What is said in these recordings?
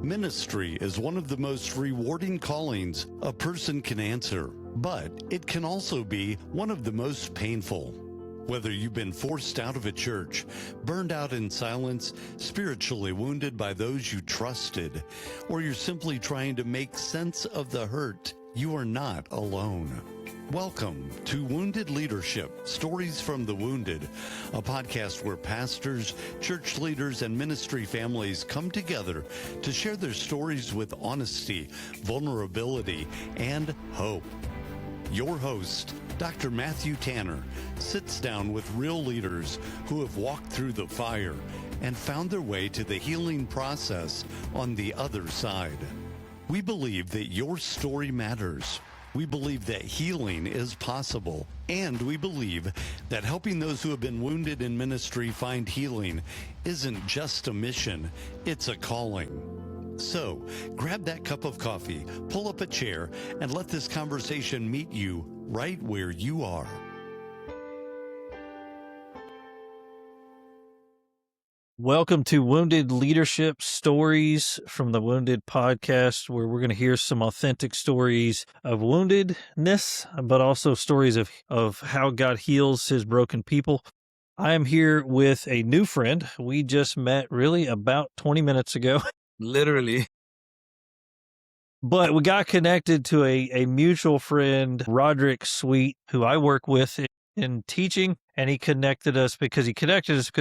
Ministry is one of the most rewarding callings a person can answer, but it can also be one of the most painful. Whether you've been forced out of a church, burned out in silence, spiritually wounded by those you trusted, or you're simply trying to make sense of the hurt, you are not alone. Welcome to Wounded Leadership, Stories from the Wounded, a podcast where pastors, church leaders, and ministry families come together to share their stories with honesty, vulnerability, and hope. Your host, Dr. Matthew Tanner, sits down with real leaders who have walked through the fire and found their way to the healing process on the other side. We believe that your story matters. We believe that healing is possible, and we believe that helping those who have been wounded in ministry find healing isn't just a mission, it's a calling. So, grab that cup of coffee, pull up a chair, and let this conversation meet you right where you are. Welcome to Wounded Leadership Stories from the Wounded podcast, where we're going to hear some authentic stories of woundedness, but also stories of how God heals his broken people. I am here with a new friend. We just met really about 20 minutes ago. Literally. But we got connected to a mutual friend, Roderick Sweet, who I work with in teaching, and he connected us because,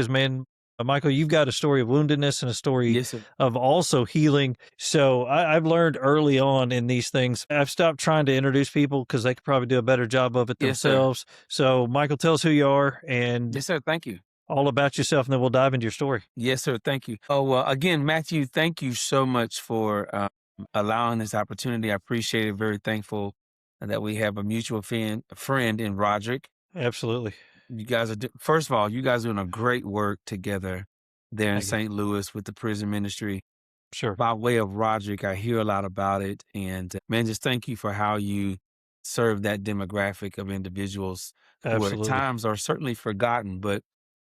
man, Michael, you've got a story of woundedness and a story of also healing. So I've learned early on in these things, I've stopped trying to introduce people because they could probably do a better job of it themselves. So Michael, tell us who you are and Yes, sir. Thank you. all about yourself, and then we'll dive into your story. Yes, sir. Thank you. Again, Matthew, thank you so much for allowing this opportunity. I appreciate it. Very thankful that we have a mutual friend in Roderick. Absolutely. You guys first of all, you guys are doing a great work together there in St. Louis with the prison ministry. Sure. By way of Roderick, I hear a lot about it. And man, just thank you for how you serve that demographic of individuals Absolutely. who at times are certainly forgotten. But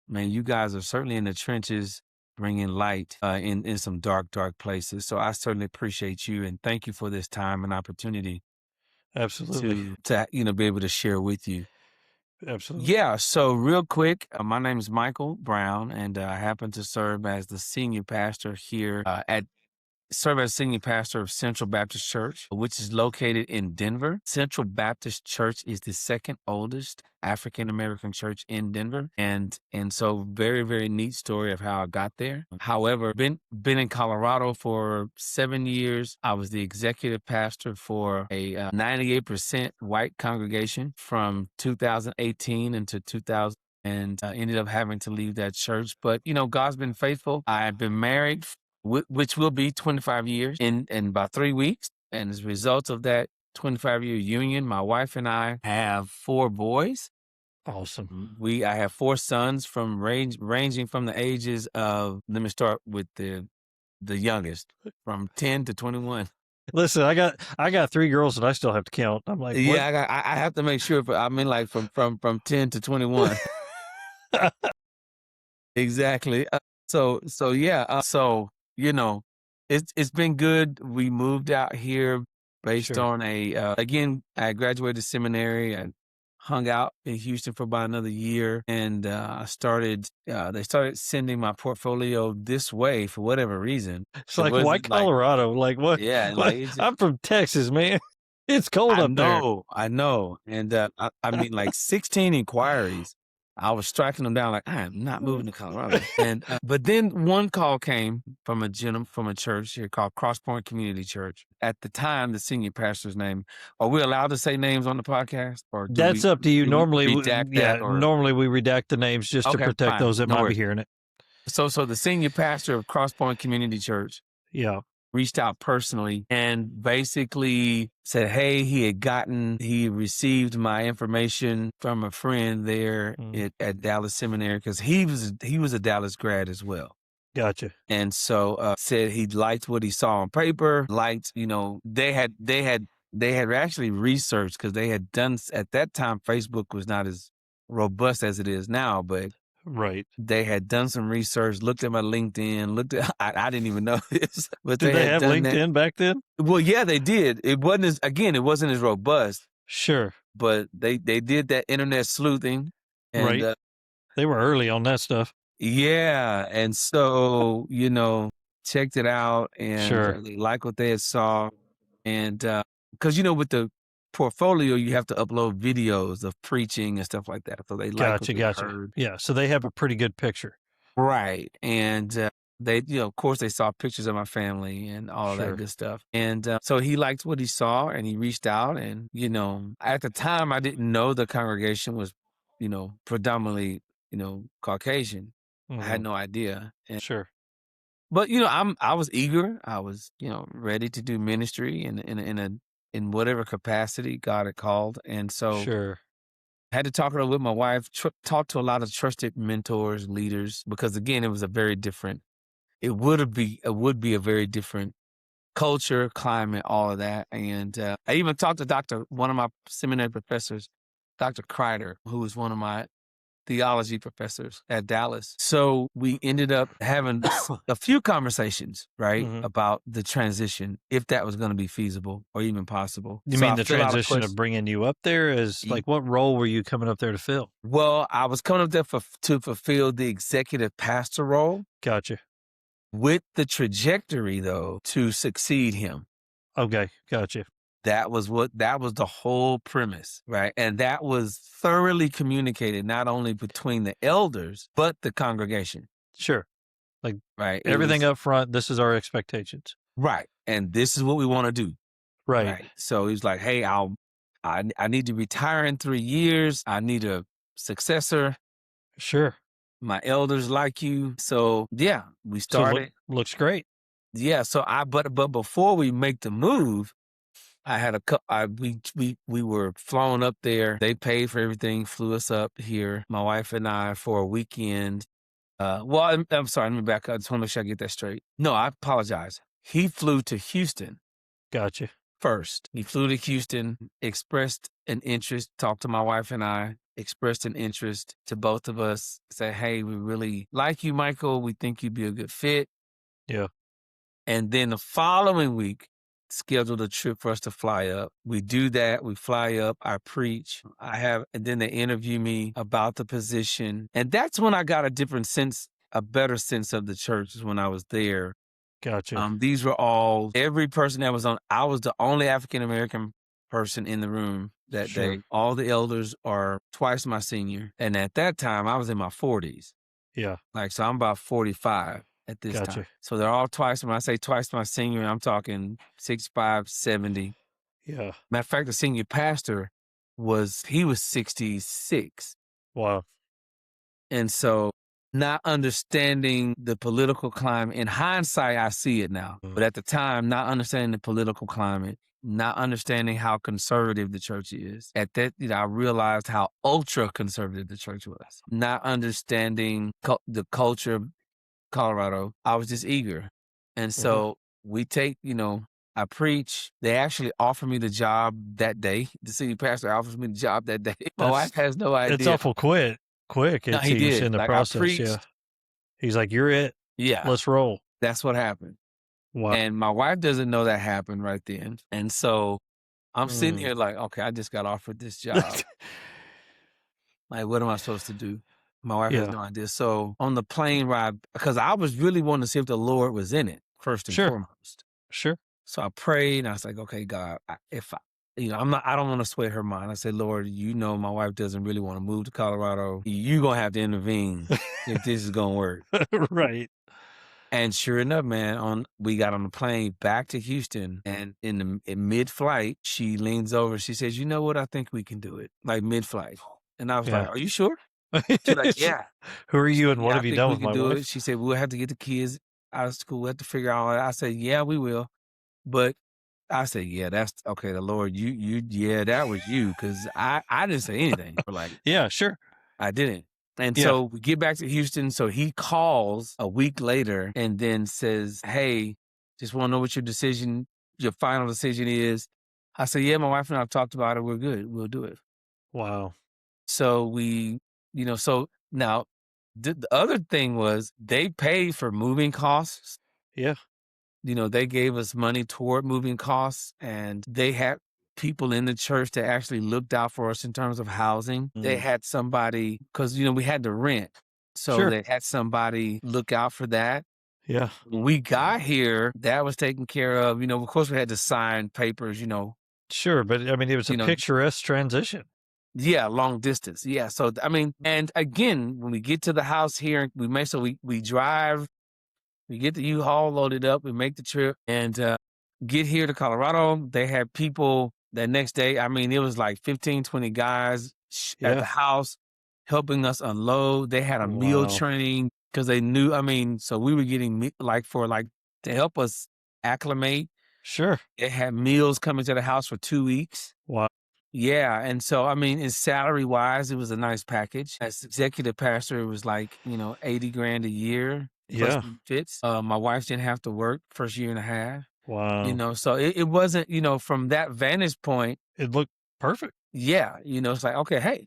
man, you guys are certainly in the trenches bringing light in some dark places. So I certainly appreciate you and thank you for this time and opportunity. Absolutely. To be able to share with you. Absolutely. Yeah. So real quick, my name is Michael Brown, and I happen to serve as the senior pastor here senior pastor of Central Baptist Church, which is located in Denver. Central Baptist Church is the second oldest African-American church in Denver. And so very, very neat story of how I got there. However, been in Colorado for 7 years. I was the executive pastor for a 98% white congregation from 2018 into 2000. And ended up having to leave that church. But, God's been faithful. I've been married, which will be 25 years in about 3 weeks. And as a result of that 25-year union, my wife and I have 4 boys. Awesome. I have 4 sons ranging from the ages of, let me start with the youngest, from 10 to 21. Listen, I got 3 girls that I still have to count. I'm like, yeah, what? I have to make sure. Like from 10 to 21. Exactly. So it's been good. We moved out here based on again, I graduated seminary and hung out in Houston for about another year. And they started sending my portfolio this way for whatever reason. It's like, why Colorado? Like what? Yeah. I'm from Texas, man. It's cold up there. I know. And I mean, like 16 inquiries. I was striking them down like, I am not moving to Colorado. And but then one call came from a church here called Crosspoint Community Church. At the time, the senior pastor's name. Are we allowed to say names on the podcast? Or that's up to you. Normally, normally we redact the names just to protect those that might be hearing it. So the senior pastor of Crosspoint Community Church. Yeah. Reached out personally and basically said, hey, he received my information from a friend there at Dallas Seminary because he was a Dallas grad as well. Gotcha. And so said he liked what he saw on paper, they had actually researched because they had done, at that time, Facebook was not as robust as it is now, but Right. They had done some research, looked at my LinkedIn, I didn't even know this, but Did they they had have done that. LinkedIn back then? Well, yeah, they did. It wasn't as robust, Sure. but they did that internet sleuthing, and Right. They were early on that stuff. yeah, and so checked it out, and Sure. they liked what they had saw, and because with the portfolio you have to upload videos of preaching and stuff like that, so they like what they Gotcha. heard. Yeah. So they have a pretty good picture. Right. And they, of course, they saw pictures of my family and all of that Sure. good stuff. And so he liked what he saw and he reached out. And, at the time, I didn't know the congregation was, predominantly, Caucasian. I had Mhm. no idea. Sure. But, I was eager. I was, ready to do ministry in whatever capacity God had called. And so Sure. had to talk it over with my wife, talk to a lot of trusted mentors, leaders, because again, it was it would be a very different culture, climate, all of that. And I even talked to one of my seminary professors, Dr. Kreider, who was one of my theology professors at Dallas. So we ended up having a few conversations, right, Mhm. about the transition, if that was going to be feasible or even possible. You So mean I the fill out a transition of question. bringing you up there as like, what role were you coming up there to fill? Well, I was coming up there to fulfill the executive pastor role Gotcha. with the trajectory, though, to succeed him. Okay. Gotcha. That was the whole premise, right? And that was thoroughly communicated not only between the elders, but the congregation, Sure. Like right? It everything was up front, this is our expectations. right. And this is what we want to do. Right. Right. So he's like, hey, I need to retire in 3 years. I need a successor. Sure. My elders like you. So yeah, we So started. looks great. Yeah. So but before we make the move, I had we were flown up there. They paid for everything, flew us up here, my wife and I, for a weekend. Well, I'm sorry, let me back up. I just want to make sure I get that straight. No, I apologize. He flew to Houston Gotcha. first. He flew to Houston, expressed an interest, talked to my wife and I, expressed an interest to both of us, said, hey, we really like you, Michael. We think you'd be a good fit. Yeah. And then the following week, scheduled a trip for us to fly up. We do that. We fly up. I preach. And then they interview me about the position. And that's when I got a better sense of the church is when I was there. Gotcha. These were every person that was on, I was the only African-American person in the room that Sure. day. All the elders are twice my senior. And at that time, I was in my 40s. Yeah. So I'm about 45 at this Gotcha. time. So they're all twice. When I say twice my senior, I'm talking 65, 70. Yeah. Matter of fact, the senior pastor he was 66. Wow. And so not understanding the political climate, in hindsight, I see it now. But at the time, not understanding the political climate, not understanding how conservative the church is. At that, I realized how ultra conservative the church was. Not understanding the culture of Colorado, I was just eager. And so we I preach. They actually offered me the job that day. The senior pastor offers me the job that day. My wife has no idea. It's awful quick. No, It he seems did. in the I process. Yeah. preached. He's like, you're it. Yeah, Let's roll. that's what happened. Wow. And my wife doesn't know that happened right then. And so I'm sitting here like, okay, I just got offered this job. Like, what am I supposed to do? My wife has no idea. So on the plane ride, because I was really wanting to see if the Lord was in it first and foremost. Sure. So I prayed and I was like, okay, God, I don't want to sway her mind. I said, Lord, my wife doesn't really want to move to Colorado. You're going to have to intervene if this is going to work. Right. And sure enough, man, we got on the plane back to Houston, and in mid-flight, she leans over. She says, "You know what? I think we can do it." Like mid-flight, and I was like, "Are you sure?" She's like, "Yeah." Who are you and what "Yeah, have I you think done we with can my do wife? it." She said, "We'll have to get the kids out of school. We have to figure out all that." I said, "Yeah, we will." But I said, "Yeah, that's okay." The Lord, yeah, that was you, because I didn't say anything. Yeah, sure. I didn't. And Yeah. so we get back to Houston. So he calls a week later and then says, hey, just want to know what your final decision is. I said, yeah, my wife and I have talked about it. We're good. We'll do it. Wow. So so now the other thing was they paid for moving costs. Yeah. They gave us money toward moving costs, and they had people in the church that actually looked out for us in terms of housing. They had somebody, because, we had to rent. So Sure. they had somebody look out for that. Yeah. When we got here, that was taken care of. Of course, we had to sign papers, Sure. But I mean, it was a picturesque transition. Yeah, long distance. Yeah. So, I mean, and again, when we get to the house here, we drive, we get the U-Haul loaded up, we make the trip, and get here to Colorado. They had people that next day. I mean, it was like 15, 20 guys at the house helping us unload. They had a meal train because they knew, so we were getting to help us acclimate. Sure. They had meals coming to the house for 2 weeks. Wow. Yeah. And so, in salary wise, it was a nice package. As executive pastor, it was like, 80 grand a year. Plus benefits. My wife didn't have to work first year and a half. Wow. So it wasn't, from that vantage point. It looked perfect. Yeah. It's like, okay, hey,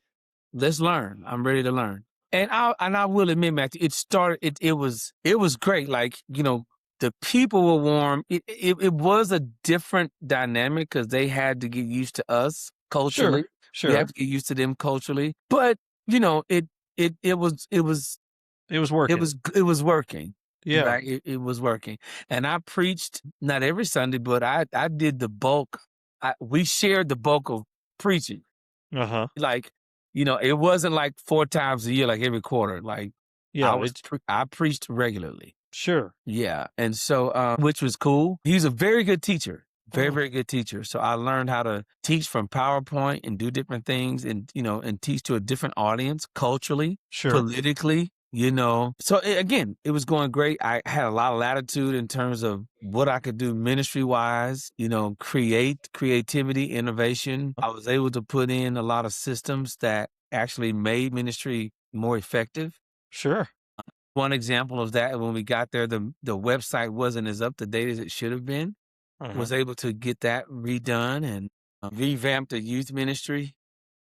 let's learn. I'm ready to learn. And I will admit, Matthew, it was great. Like, the people were warm. It was a different dynamic because they had to get used to us culturally. Sure. We have to get used to them culturally. But, it was working. It was working. Yeah. Right? It was working. And I preached not every Sunday, but I did the bulk. We shared the bulk of preaching. Uh-huh. Like, it wasn't like 4 times a year, like every quarter. Like, Yeah. I preached regularly. Sure. Yeah. And so, which was cool. He's a very good teacher. Very, very good teacher. So I learned how to teach from PowerPoint and do different things and, and teach to a different audience culturally, politically, So again, it was going great. I had a lot of latitude in terms of what I could do ministry wise, creativity, innovation. I was able to put in a lot of systems that actually made ministry more effective. Sure. One example of that, when we got there, the website wasn't as up to date as it should have been. Was able to get that redone and revamp the youth ministry.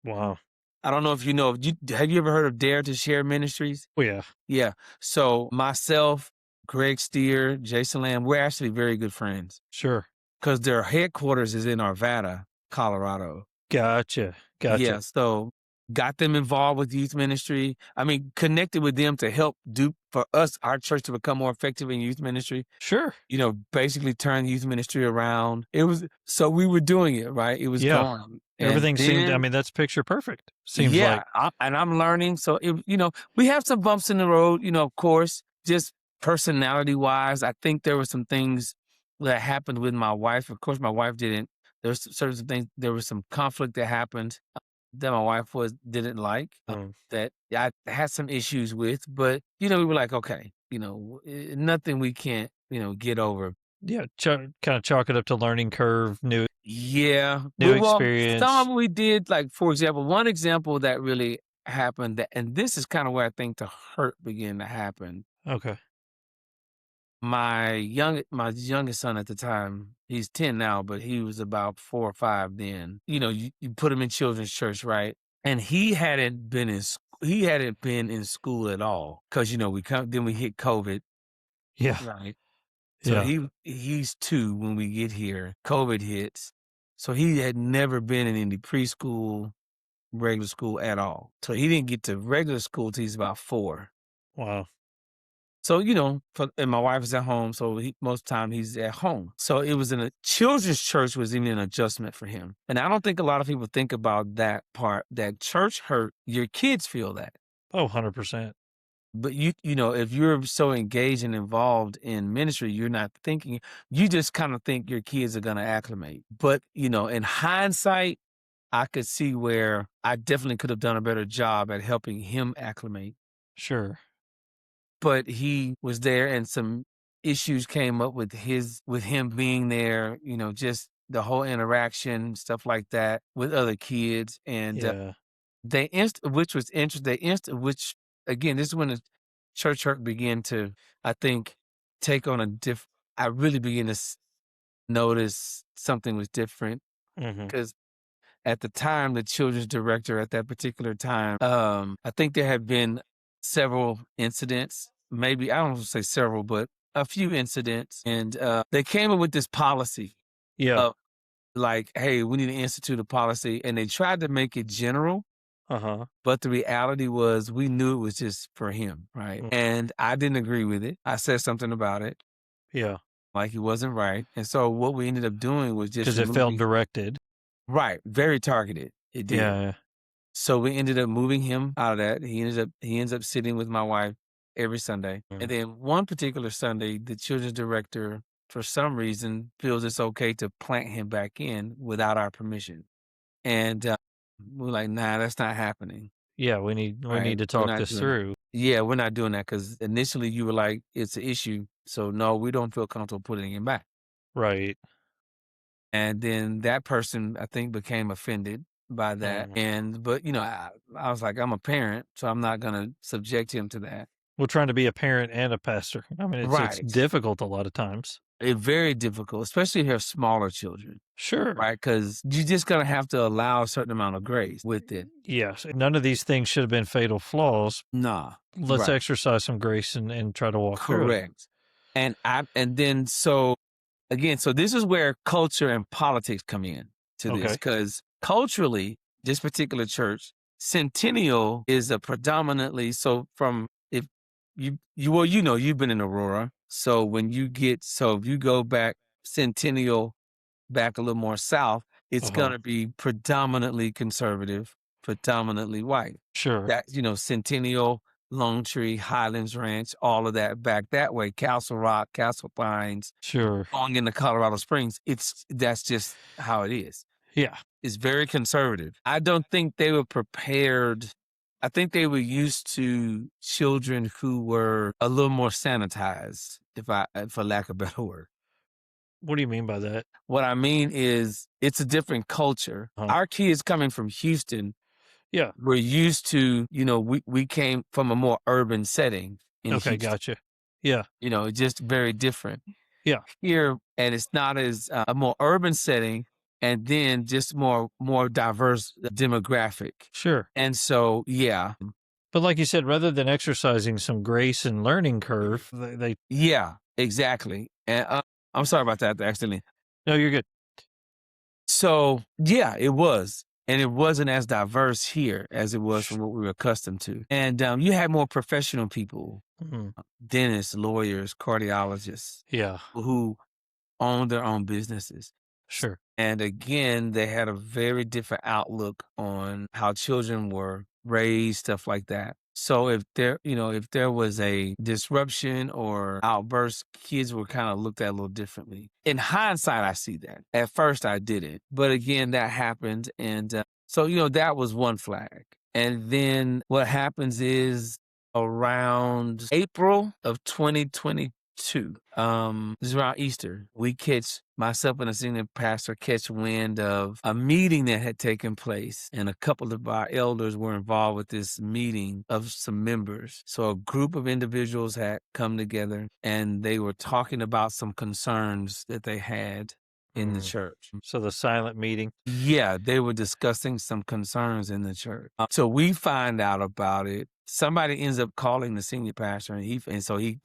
Wow. I don't know if you know, have you ever heard of Dare to Share Ministries? Oh, yeah. Yeah. So myself, Greg Steer, Jason Lamb, we're actually very good friends. Sure. Because their headquarters is in Arvada, Colorado. Gotcha. Yeah. So got them involved with youth ministry. Connected with them to help for us, our church, to become more effective in youth ministry. Sure. Basically turn youth ministry around. So we were doing it, right? It was going. Everything seemed, that's picture perfect. Seems like. And I'm learning. So, we have some bumps in the road, of course, just personality wise. I think there were some things that happened with my wife. Of course, my wife didn't. There was certain things, there was some conflict that happened that my wife didn't like, that I had some issues with, but, we were like, okay, nothing we can't, get over. Yeah. Kind of chalk it up to learning curve, new experience. Some we did, like, for example, one example that really happened, and this is kind of where I think the hurt began to happen. Okay. My youngest son at the time, he's 10 now, but he was about 4 or 5 then. You put him in children's church, right? And he hadn't been in school at all because we hit COVID. Yeah. Right. So he's 2 when we get here. COVID hits, so he had never been in any preschool, regular school at all. So he didn't get to regular school till he's about 4. Wow. So, and my wife is at home, so most of the time he's at home. So it was in a children's church was even an adjustment for him. And I don't think a lot of people think about that part, that church hurt, your kids feel that. Oh, 100%. But if you're so engaged and involved in ministry, you're not thinking, you just kind of think your kids are going to acclimate. But, in hindsight, I could see where I definitely could have done a better job at helping him acclimate. Sure. But he was there and some issues came up with him being there, just the whole interaction, stuff like that with other kids. And which was interesting, which again, this is when the church hurt began to, I think, take on I really began to notice something was different. Because at the time, the children's director at that particular time, I think there had been several incidents. Maybe, I don't want to say several, but a few incidents. And they came up with this policy Yeah. of like, hey, we need to institute a policy. And they tried to make it general. But the reality was we knew it was just for him, right? And I didn't agree with it. I said something about it, Yeah. like he wasn't right. And so what we ended up doing was just Because it felt removing- directed. right, very targeted. It did. Yeah. So we ended up moving him out of that. He ends up sitting with my wife every Sunday. Mm. And then one particular Sunday, the children's director, for some reason, feels it's okay to plant him back in without our permission. And we're like, nah, that's not happening. Yeah, we need Right. to We're talk not this doing through. Yeah, we're not doing that because initially you were like, it's an issue. So no, we don't feel comfortable putting him back. Right. And then that person, I think, became offended by that. But I was like, I'm a parent, so I'm not going to subject him to that. We're trying to be a parent and a pastor. I mean, it's Right. difficult a lot of times. It's very difficult, especially if you have smaller children, Sure. right? Because you're just going to have to allow a certain amount of grace with it. Yes. None of these things should have been fatal flaws. Nah. Let's right. exercise some grace and try to walk through it. Correct. So this is where culture and politics come in to this, Okay. because culturally, this particular church, Centennial is a predominantly, so from, if you've been in Aurora. So if you go back Centennial back a little more south, it's going to be predominantly conservative, predominantly white. Sure. That, Centennial, Lone Tree, Highlands Ranch, all of that back that way, Castle Rock, Castle Pines, Sure. going into Colorado Springs. That's just how it is. Yeah. It's very conservative. I don't think they were prepared. I think they were used to children who were a little more sanitized, for lack of a better word. What do you mean by that? What I mean is it's a different culture. Our kids coming from Houston, Yeah. we're used to, we came from a more urban setting in Okay, Houston. gotcha. Yeah. It's just very different. Yeah. Here, and it's not as a more urban setting, and then just more diverse demographic. Sure. And so, yeah. But like you said, rather than exercising some grace and learning curve, they Yeah, exactly. And I'm sorry about that, accidentally. no, you're good. So, yeah, it was. And it wasn't as diverse here as it was from what we were accustomed to. And you had more professional people, dentists, lawyers, cardiologists, Yeah. who owned their own businesses. Sure. And again, they had a very different outlook on how children were raised, stuff like that. So if there was a disruption or outburst, kids were kind of looked at a little differently. In hindsight, I see that. At first, I didn't. But again, that happened. And so that was one flag. And then what happens is around April of 2022, this is around Easter, myself and a senior pastor catch wind of a meeting that had taken place, and a couple of our elders were involved with this meeting of some members. So a group of individuals had come together, and they were talking about some concerns that they had in the church. So the silent meeting. Yeah, they were discussing some concerns in the church. So we find out about it. Somebody ends up calling the senior pastor, and so he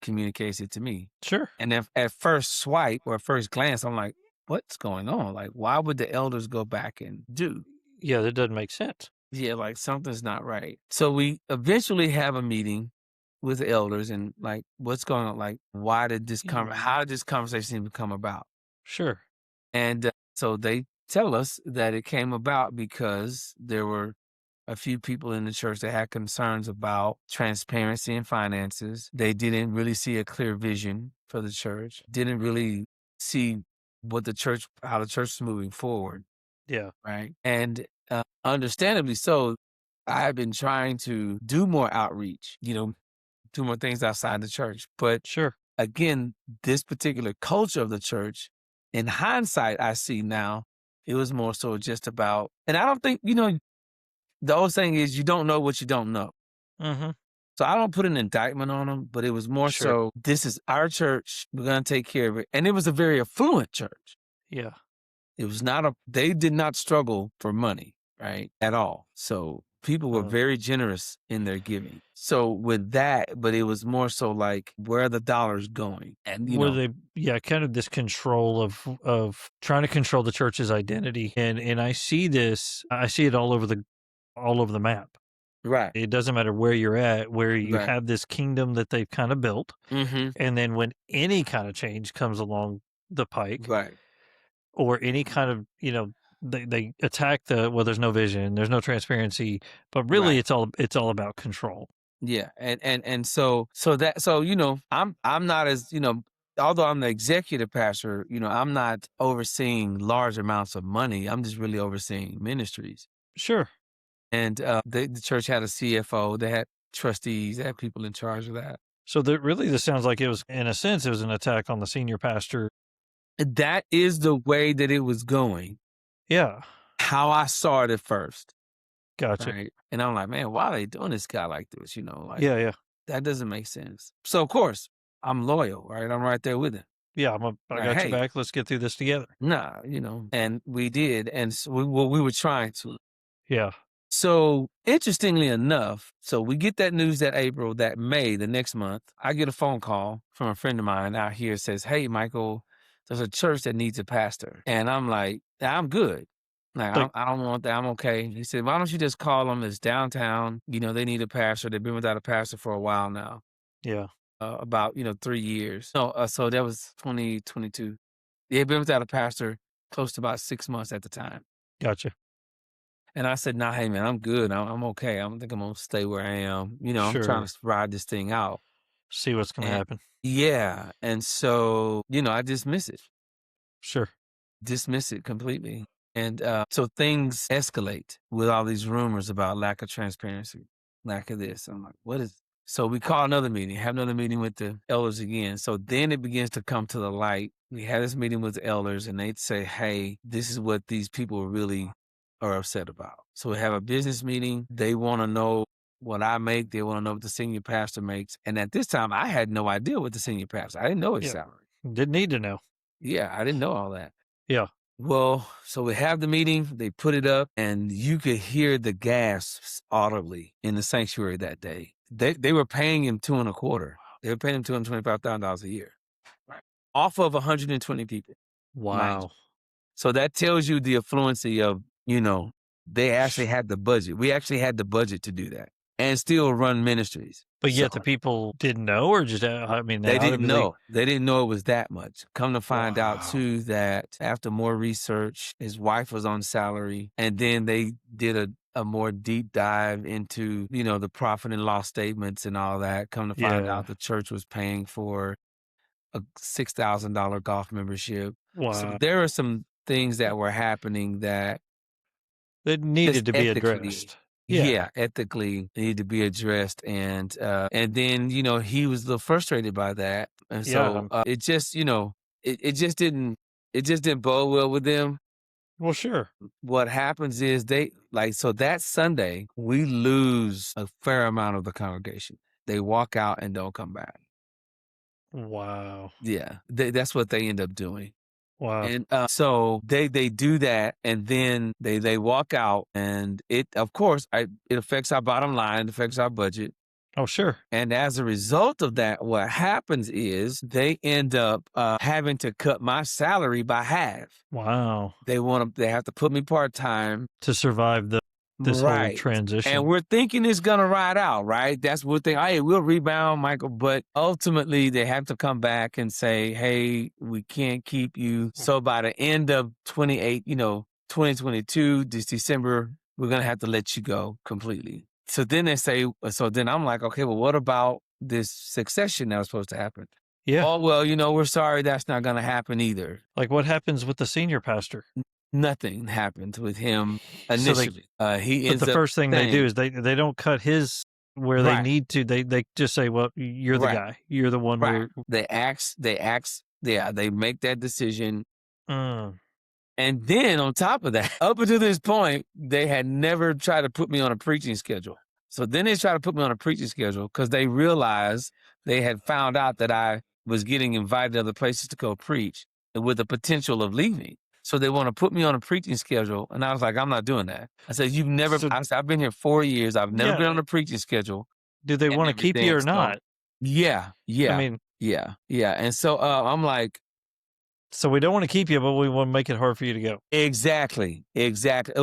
communicates it to me. Sure. And at first swipe or first glance, I'm like, what's going on? Like, why would the elders go back and do? Yeah, that doesn't make sense. Yeah, like something's not right. So we eventually have a meeting with the elders and like, what's going on? Like, how did this conversation even come about? Sure. And so they tell us that it came about because there were a few people in the church that had concerns about transparency and finances. They didn't really see a clear vision for the church, didn't really see how the church is moving forward. Yeah. Right. And understandably so, I've been trying to do more outreach, do more things outside the church. But Sure. again, this particular culture of the church, in hindsight, I see now, it was more so just about, and I don't think, the old saying is you don't know what you don't know. Mm-hmm. So I don't put an indictment on them, but it was more so, this is our church. We're going to take care of it. And it was a very affluent church. Yeah. It was they did not struggle for money, right? At all. So People were very generous in their giving. So with that, but it was more so like, where are the dollars going? And kind of this control of trying to control the church's identity. And I see it all over the map. right, It doesn't matter where you're at, where you right, have this kingdom that they've kind of built. mm-hmm, And then when any kind of change comes along the pike, right, or any kind of, they attack there's no vision, there's no transparency, but really right. it's all about control. Yeah, and so I'm not as although I'm the executive pastor, I'm not overseeing large amounts of money. I'm just really overseeing ministries. Sure. And the church had a CFO, they had trustees, they had people in charge of that. So this sounds like it was, in a sense, it was an attack on the senior pastor. That is the way that it was going. Yeah. How I saw it at first. Gotcha. Right. And I'm like, man, why are they doing this guy like this? Yeah. That doesn't make sense. So of course I'm loyal, right? I'm right there with him. Yeah. I got Hey, your back. Let's get through this together. nah, and we did. And so we were trying to. Yeah. So interestingly enough, so we get that news that May, the next month, I get a phone call from a friend of mine out here, says, hey, Michael, there's a church that needs a pastor. And I'm like, I'm good. Like, I don't want that. I'm okay. He said, why don't you just call them? It's downtown. They need a pastor. They've been without a pastor for a while now. Yeah. About, 3 years. So that was 2022. They had been without a pastor close to about 6 months at the time. Gotcha. And I said, nah, hey, man, I'm good. I'm okay. I don't think I'm going to stay where I am. I'm trying to ride this thing out. See what's going to happen. Yeah. And so, I dismiss it. Sure. Dismiss it completely. And so things escalate with all these rumors about lack of transparency, lack of this. I'm like, what is? So we call another meeting, have another meeting with the elders again. So then it begins to come to the light. We had this meeting with the elders and they'd say, hey, this is what these people really are upset about. So we have a business meeting. They want to know what I make. They want to know what the senior pastor makes. And at this time, I had no idea what the senior pastor, I didn't know his salary. Didn't need to know. Yeah, I didn't know all that. Yeah. Well, so we have the meeting, they put it up, and you could hear the gasps audibly in the sanctuary that day. They were paying him $225,000. They were paying him $225,000 a year. Right. Off of 120 people. Wow. So that tells you the affluency of, they actually had the budget. We actually had the budget to do that and still run ministries. But yet the people didn't know, or just, they didn't know. They didn't know it was that much. Come to find out too that after more research, his wife was on salary, and then they did a more deep dive into, the profit and loss statements and all that. Come to find out the church was paying for a $6,000 golf membership. Wow. So there are some things that were happening that needed to be addressed. Yeah, ethically needed to be addressed, and then he was a little frustrated by that, and so it just it just didn't bode well with them. Well, sure. What happens is so that Sunday we lose a fair amount of the congregation. They walk out and don't come back. Wow. Yeah, that's what they end up doing. Wow. And so they do that, and then they walk out, and it affects our bottom line, it affects our budget. Oh, sure. And as a result of that, what happens is they end up having to cut my salary by half. Wow. They have to put me part-time to survive this whole transition. And we're thinking it's going to ride out, right? That's what hey, we'll rebound, Michael. But ultimately, they have to come back and say, hey, we can't keep you. So by the end of 2022, this December, we're going to have to let you go completely. So then then I'm like, okay, well, what about this succession that was supposed to happen? Yeah. Oh, well, we're sorry that's not going to happen either. Like, what happens with the senior pastor? Nothing happens with him initially. The first thing they do is they don't cut his where they need to. They just say, well, you're the guy. You're the one where they make that decision. And then on top of that, up until this point, they had never tried to put me on a preaching schedule. So then they tried to put me on a preaching schedule because they realized they had found out that I was getting invited to other places to go preach with the potential of leaving. So they want to put me on a preaching schedule. And I was like, I'm not doing that. I said, I said, I've been here 4 years. I've never been on a preaching schedule Do they and want to keep you everything. or So not? yeah. I mean, Yeah. And so I'm like, so we don't want to keep you, but we want to make it hard for you to go. exactly. Well,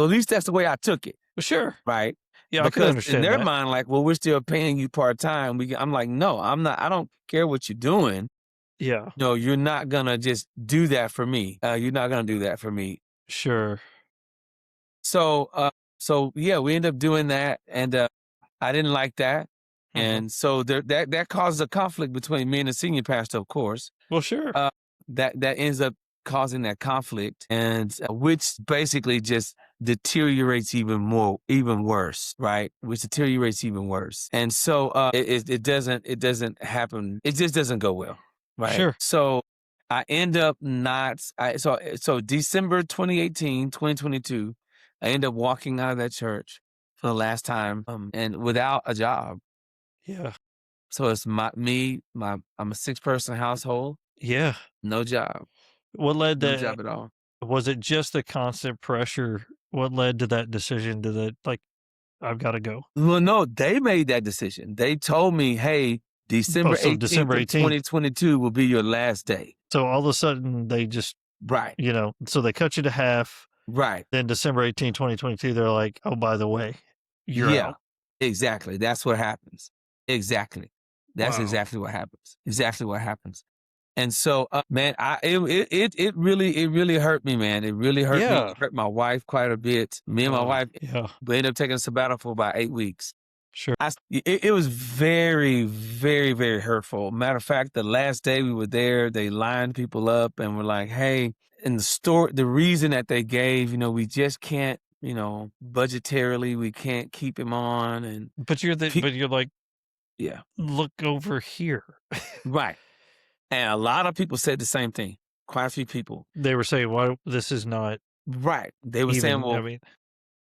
at least that's the way I took it. Well, sure. Right. Yeah, I could Because in understand their that. mind, like, well, we're still paying you part-time. I'm like, no, I'm not. I don't care what you're doing. Yeah, No, you're not going to just do that for me. You're not going to do that for me. sure. So, yeah, we ended up doing that, and I didn't like that, Mhm. and so that caused a conflict between me and the senior pastor, of course. Well, sure. That ends up causing that conflict, and which basically just deteriorates even worse, right? Which deteriorates even worse, and so it doesn't happen. It just doesn't go well, right? Sure. So I end up not. So December 2018, 2022, I end up walking out of that church for the last time, and without a job. Yeah. So it's I'm a 6-person household, Yeah. no job. What led No to job at all. Was it just the constant pressure? What led to that decision to the like, I've got to go? Well, no, they made that decision. They told me, hey, December so 18th December of 18th. 2022 will be your last day. So all of a sudden they just, Right. so they cut you to half. Right. Then December 18, 2022, they're like, oh, by the way, you're Yeah, out. exactly. That's what happens. Exactly. That's Wow. exactly what happens. Exactly what happens. And so, man, it really hurt me, man. It really hurt me. Yeah. It hurt my wife quite a bit. Me and my wife, Yeah. we ended up taking a sabbatical for about 8 weeks. Sure. It was very, very, very hurtful. Matter of fact, the last day we were there, they lined people up and were like, hey, and the reason that they gave, we just can't, budgetarily, we can't keep him on. And But you're like, yeah, look over here. right. And a lot of people said the same thing. Quite a few people. They were saying, why this is not Right. They were even, saying, well, I mean,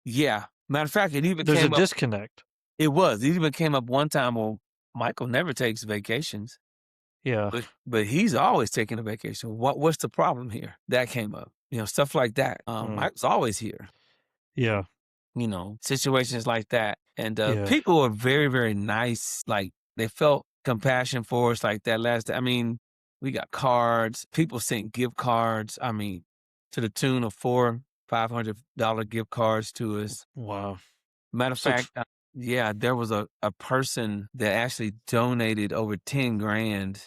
yeah. Matter of fact, it even there's a came up. disconnect. It was. It even came up one time, well, Michael never takes vacations. Yeah. But he's always taking a vacation. What's the problem here? That came up. Stuff like that. Michael's always here. Yeah. Situations like that. And Yeah. people were very, very nice. Like, they felt compassion for us like that last day. I mean, we got cards. People sent gift cards. I mean, to the tune of $400-$500 gift cards to us. Wow. Matter of fact, yeah, there was a person that actually donated over 10 grand,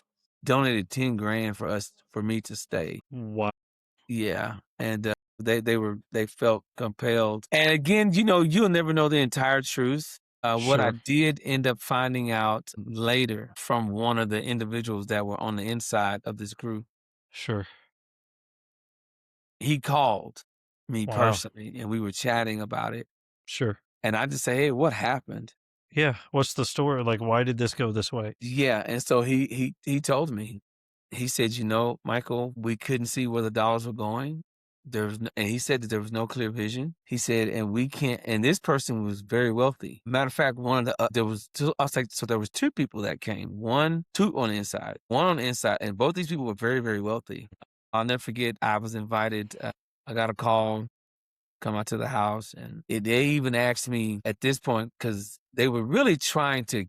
for me to stay. Wow. Yeah. And they felt compelled. And again, you'll never know the entire truth. What I Sure. did end up finding out later from one of the individuals that were on the inside of this group, Sure. he called me Wow. personally and we were chatting about it. Sure. And I just say, hey, what happened? Yeah. What's the story? Like, why did this go this way? Yeah. And so he told me, he said, Michael, we couldn't see where the dollars were going. And he said that there was no clear vision. He said, and we can't, and this person was very wealthy. Matter of fact, there was two, I was like, so there was 2 people that came, two on the inside, and both these people were very, very wealthy. I'll never forget, I was invited, I got a call, come out to the house, and they even asked me at this point, because they were really trying to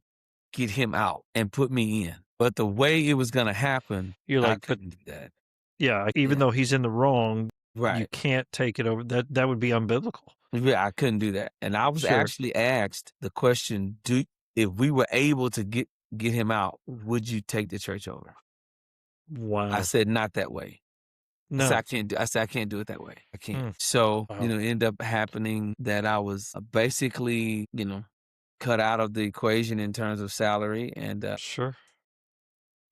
get him out and put me in. But the way it was going to happen, You're I like, couldn't do that. yeah, even though he's in the wrong, you Right. can't take it over. That would be unbiblical. Yeah, I couldn't do that. And I was Sure. actually asked the question, if we were able to get him out, would you take the church over? Wow. I said, not that way. No. I said, I can't do it that way. I can't. So, Wow. it ended up happening that I was basically, cut out of the equation in terms of salary. And Sure.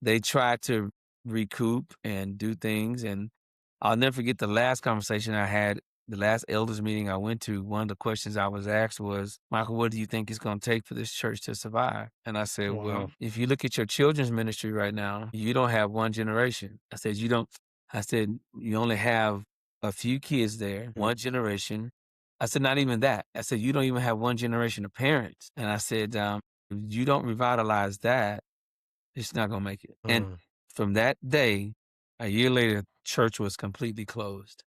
they tried to recoup and do things. And I'll never forget the last conversation I had, the last elders meeting I went to. One of the questions I was asked was, Michael, what do you think it's going to take for this church to survive? And I said, Wow. well, if you look at your children's ministry right now, you don't have one generation. I said, you only have a few kids there, one generation. I said, not even that. I said, you don't even have one generation of parents. And I said, if you don't revitalize that, it's not going to make it. And from that day, a year later, church was completely closed.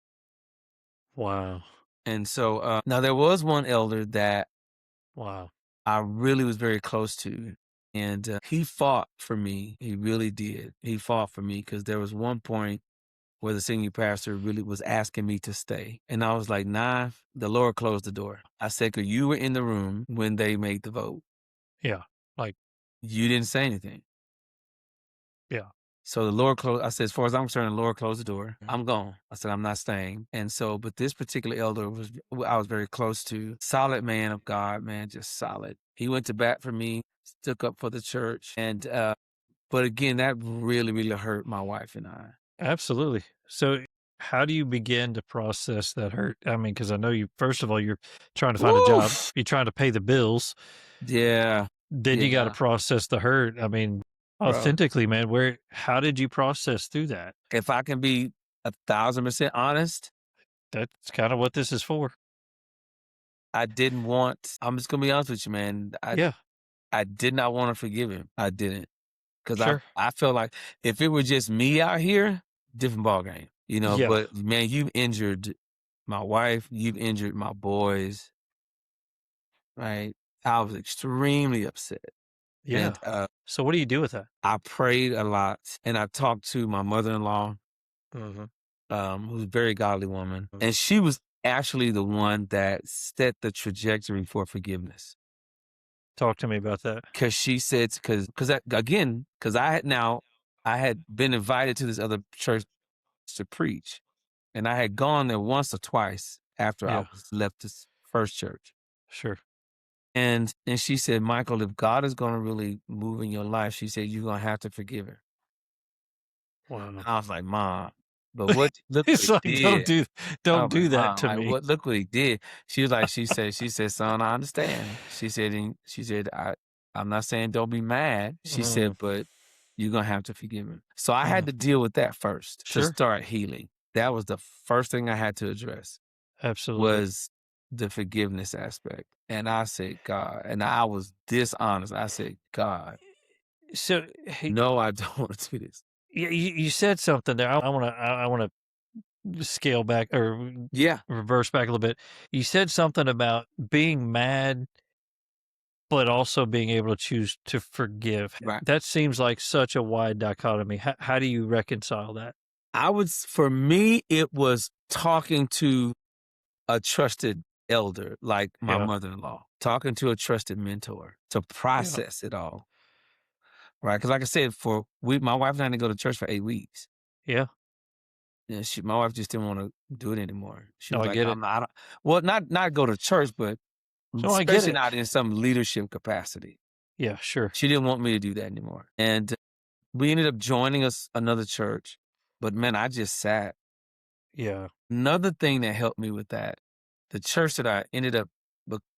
Wow. And so now there was one elder that Wow. I really was very close to. And he fought for me. He really did. He fought for me because there was one point where the senior pastor really was asking me to stay. And I was like, nah, the Lord closed the door. I said, because you were in the room when they made the vote. Yeah. Like, You didn't say anything. yeah. So the Lord closed. I said, as far as I'm concerned, the Lord closed the door. I'm gone. I said, I'm not staying. And so, but this particular elder I was very close to. Solid man of God, man, just solid. He went to bat for me, stuck up for the church. And, but again, that really, really hurt my wife and I. Absolutely. So, how do you begin to process that hurt? I mean, because I know you, first of all, you're trying to find a job, Oof. you're trying to pay the bills, Yeah. then you got to Yeah. process the hurt. I mean, Bro. authentically, man, how did you process through that? If I can be 1,000% honest, That's kind of what this is for. I didn't want, I'm just going to be honest with you, man. Yeah, I did not want to forgive him. I didn't. Because sure. I felt like if it were just me out here, different ballgame, Yeah, but man, you've injured my wife, you've injured my boys, right? I was extremely upset. yeah. And So, what do you do with that? I prayed a lot and I talked to my mother-in-law, Mm-hmm. who's a very godly woman. And she was actually the one that set the trajectory for forgiveness. Talk to me about that. Cause she said, cause I had been invited to this other church to preach. And I had gone there once or twice after I Yeah, was left this first church. sure. And she said, Michael, if God is going to really move in your life, she said, you're going to have to forgive her. Wow. And I was like, Mom, but look what It's he like, did. I don't was like, do that Mom, to like, me. look what he did. She said, son, I understand. She said, I'm not saying don't be mad. She Mm, said, but you're going to have to forgive him. So I mm, had to deal with that first to sure. start healing. That was the first thing I had to address. Absolutely. Was the forgiveness aspect. And I said, God, and I was dishonest. I said, God, So, hey, no, I don't want to do this. you said something there. I want to scale back or Yeah, reverse back a little bit. You said something about being mad, but also being able to choose to forgive. right. That seems like such a wide dichotomy. How do you reconcile that? For me, it was talking to a trusted elder, like my Yeah, mother-in-law, talking to a trusted mentor to yeah, process it all. Right. Cause like I said, my wife and I didn't go to church for 8 weeks. yeah. And my wife just didn't want to do it anymore. She No, was I like, get it. I'm not, well, not go to church, but No, I get especially it. not in some leadership capacity. Yeah, sure. She didn't want me to do that anymore. And we ended up joining another church. But man, I just sat. Yeah, Another thing that helped me with that, the church that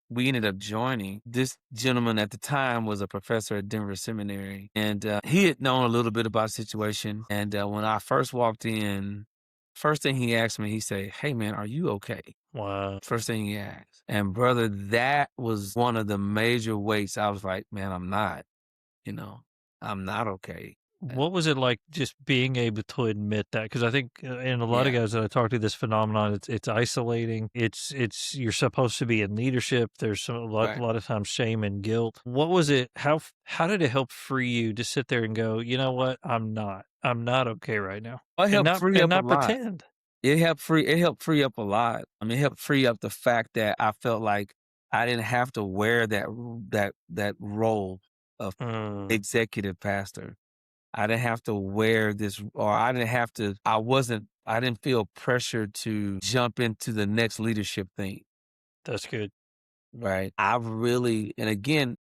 we ended up joining, this gentleman at the time was a professor at Denver Seminary. And he had known a little bit about the situation. And when I first walked in, first thing he asked me, he said, hey man, are you okay? wow. First thing he asked. And brother, that was one of the major weights. I was like, man, I'm not. You know, I'm not okay. What was it like just being able to admit that? Because I think in a lot of Yeah, guys that I talk to, this phenomenon, it's isolating. You're supposed to be in leadership. There's a right. lot of times shame and guilt. What was it? How did it help free you to sit there and go, you know what? I'm not okay right now, It helped free and up a not lot. pretend. It helped free up a lot. I mean, it helped free up the fact that I felt like I didn't have to wear that role of Mm, executive pastor. I didn't have to wear this, or I didn't feel pressured to jump into the next leadership thing. that's good. Right. And again,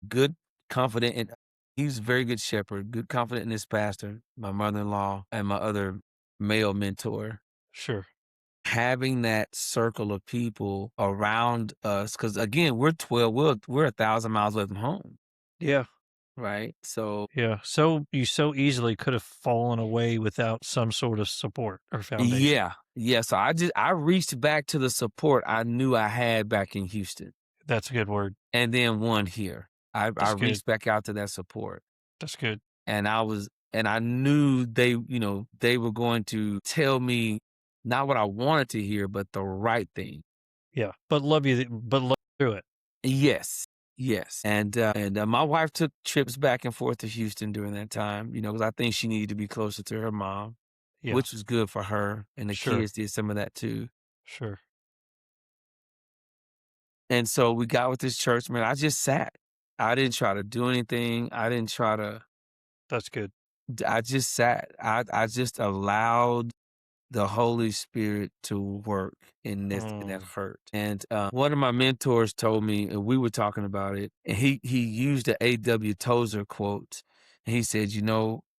good, confident, and he's a very good shepherd, good, confident in his pastor, my mother-in-law, and my other male mentor. Sure. Having that circle of people around us, because again, we're 1,000 miles away from home, Yeah. right? So Yeah. So you so easily could have fallen away without some sort of support or foundation. yeah. So I reached back to the support I knew I had back in Houston, That's a good word. and then one here. I That's good. reached back out to that support, That's good. and I knew they were going to tell me not what I wanted to hear, but the right thing. Yeah. But love you through it. Yes. Yes. And my wife took trips back and forth to Houston during that time, because I think she needed to be closer to her mom, Yeah. which was good for her. And the Sure. kids did some of that too. Sure. And so we got with this church, man. I just sat. I didn't try to do anything. That's good. I just sat. I just allowed the Holy Spirit to work in that hurt. And one of my mentors told me, and we were talking about it, and he used the A.W. Tozer quote. And he said,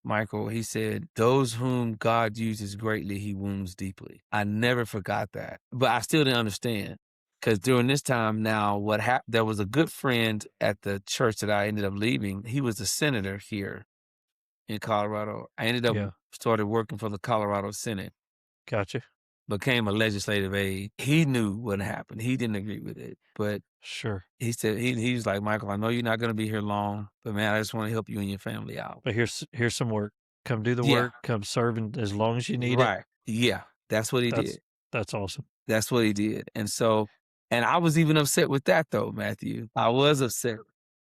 Michael, he said, those whom God uses greatly, he wounds deeply. I never forgot that. But I still didn't understand. Because during this time now, what happened, there was a good friend at the church that I ended up leaving. He was a senator here in Colorado. I ended up started working for the Colorado Senate. Gotcha. Became a legislative aide. He knew what happened. He didn't agree with it, but Sure. he said he was like, Michael, I know you're not going to be here long, but man, I just want to help you and your family out. But here's some work. Come do the Yeah. work. Come serve as long as you need it. Right. Yeah. That's what he did. That's awesome. That's what he did. And so, and I was even upset with that though, Matthew. I was upset.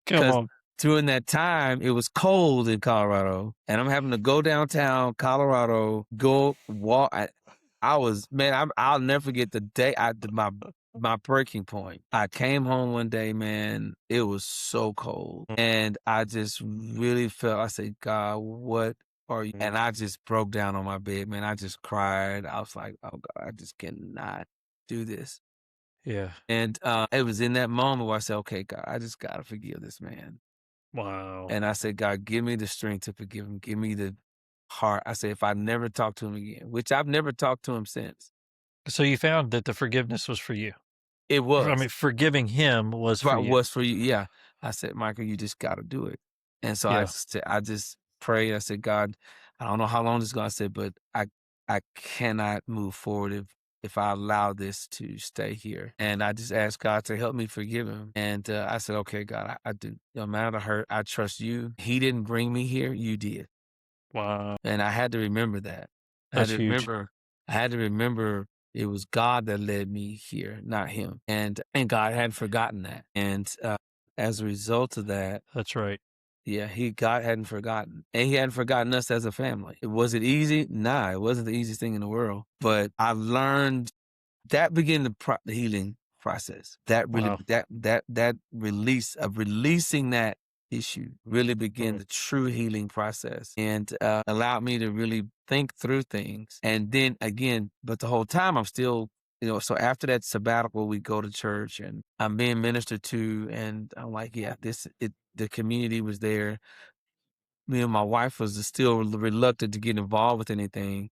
Come on. During that time, it was cold in Colorado, and I'm having to go downtown Colorado, go walk. I'll never forget the day my breaking point. I came home one day, man, it was so cold. And I just really felt, I said, God, what are you? And I just broke down on my bed, man. I just cried. I was like, oh God, I just cannot do this. Yeah. And it was in that moment where I said, okay, God, I just got to forgive this man. Wow. And I said, God, give me the strength to forgive him. Give me the heart. I said, if I never talk to him again, which I've never talked to him since. So you found that the forgiveness was for you. It was. I mean, forgiving him was for you. Was for you. Yeah. I said, Michael, you just got to do it. And so I just prayed. I said, God, I don't know how long this is going. I said, but I cannot move forward if I allow this to stay here. And I just asked God to help me forgive him. And I said, okay, God, I do. No matter the hurt, I trust you. He didn't bring me here. You did. Wow. And I had to remember that. That's huge. I had to remember it was God that led me here, not him. And God hadn't forgotten that. And as a result of that, that's right. Yeah, God hadn't forgotten. And he hadn't forgotten us as a family. Was it easy? Nah, it wasn't the easiest thing in the world. But I learned that began the healing process. That really, that release of releasing that issue really began the true healing process, and allowed me to really think through things. And then again, but the whole time I'm still, so after that sabbatical, we go to church and I'm being ministered to, and I'm like, the community was there. Me and my wife was still reluctant to get involved with anything,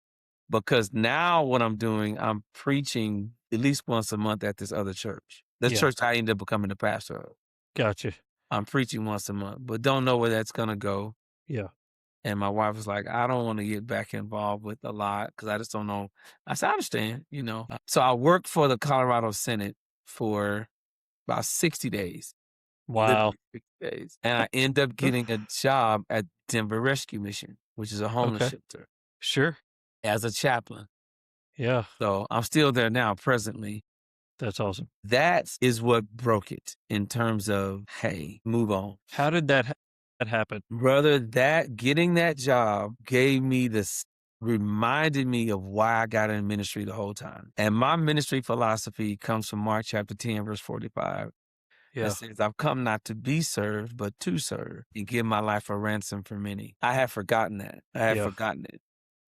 because now what I'm doing, I'm preaching at least once a month at this other church. The church I ended up becoming the pastor of. Gotcha. I'm preaching once a month, but don't know where that's going to go. Yeah. And my wife was like, I don't want to get back involved with a lot because I just don't know. I said, I understand, So I worked for the Colorado Senate for about 60 days. Wow. 60 days. And I end up getting a job at Denver Rescue Mission, which is a homeless shelter. Sure. As a chaplain. Yeah. So I'm still there now presently. That's awesome. That is what broke it in terms of, hey, move on. How did that happen? Brother, getting that job gave me reminded me of why I got in ministry the whole time. And my ministry philosophy comes from Mark chapter 10, verse 45. Yeah. It says, I've come not to be served, but to serve and give my life a ransom for many. I had forgotten that. I had forgotten it.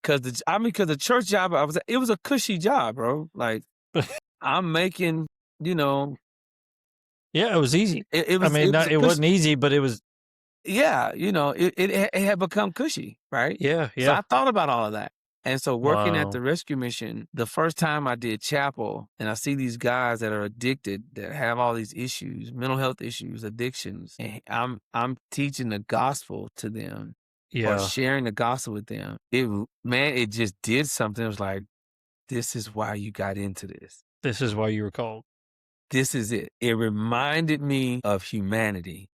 Because the church job it was a cushy job, bro. Like, I'm making, Yeah, it was easy. It wasn't easy, but it was. Yeah, it had become cushy, right? Yeah, yeah. So I thought about all of that. And so working at Wow. the rescue mission, the first time I did chapel, and I see these guys that are addicted, that have all these issues, mental health issues, addictions, and I'm teaching the gospel to them, or sharing the gospel with them. It just did something. It was like, this is why you got into this. This is why you were called. This is it. It reminded me of humanity.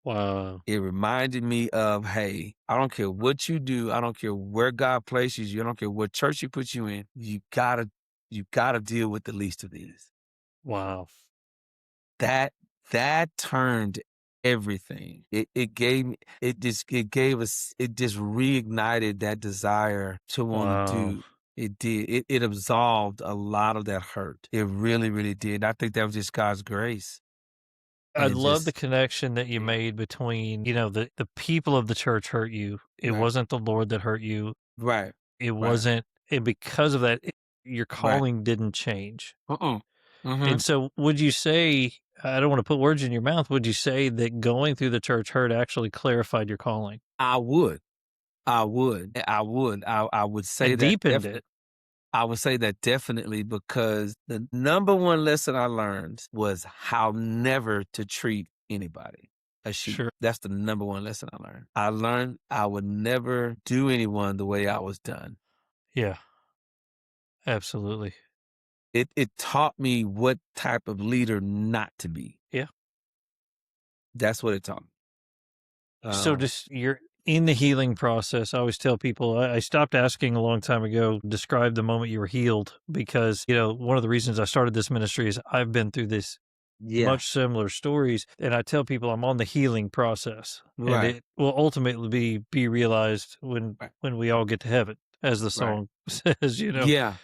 Wow. It reminded me of, hey, I don't care what you do. I don't care where God places you. I don't care what church He puts you in. You gotta deal with the least of these. Wow. That that turned everything. It gave me it gave us it just reignited that desire to want to Wow. do. It did. It absolved a lot of that hurt. It really, really did. I think that was just God's grace. I And love the just connection that you yeah. made between, the people of the church hurt you. It Right. wasn't the Lord that hurt you. Right. It Right. wasn't, and because of that, your Right. calling didn't change. Uh-uh. And Mhm. so, would you say, I don't want to put words in your mouth, would you say that going through the church hurt actually clarified your calling I would. I would. I would. I would say and that deepened definitely. it? I would say that definitely because the number one lesson I learned was how never to treat anybody as sheep. Sure. That's the number one lesson I learned. I learned I would never do anyone the way I was done. Yeah, absolutely. It taught me what type of leader not to be. Yeah. That's what it taught me. So Um, just you're in the healing process. I always tell people, I stopped asking a long time ago, describe the moment you were healed, because, one of the reasons I started this ministry is I've been through this yeah. much similar stories. And I tell people I'm on the healing process, and Right. it will ultimately be realized Right. when we all get to heaven, as the Right. song says. Yeah.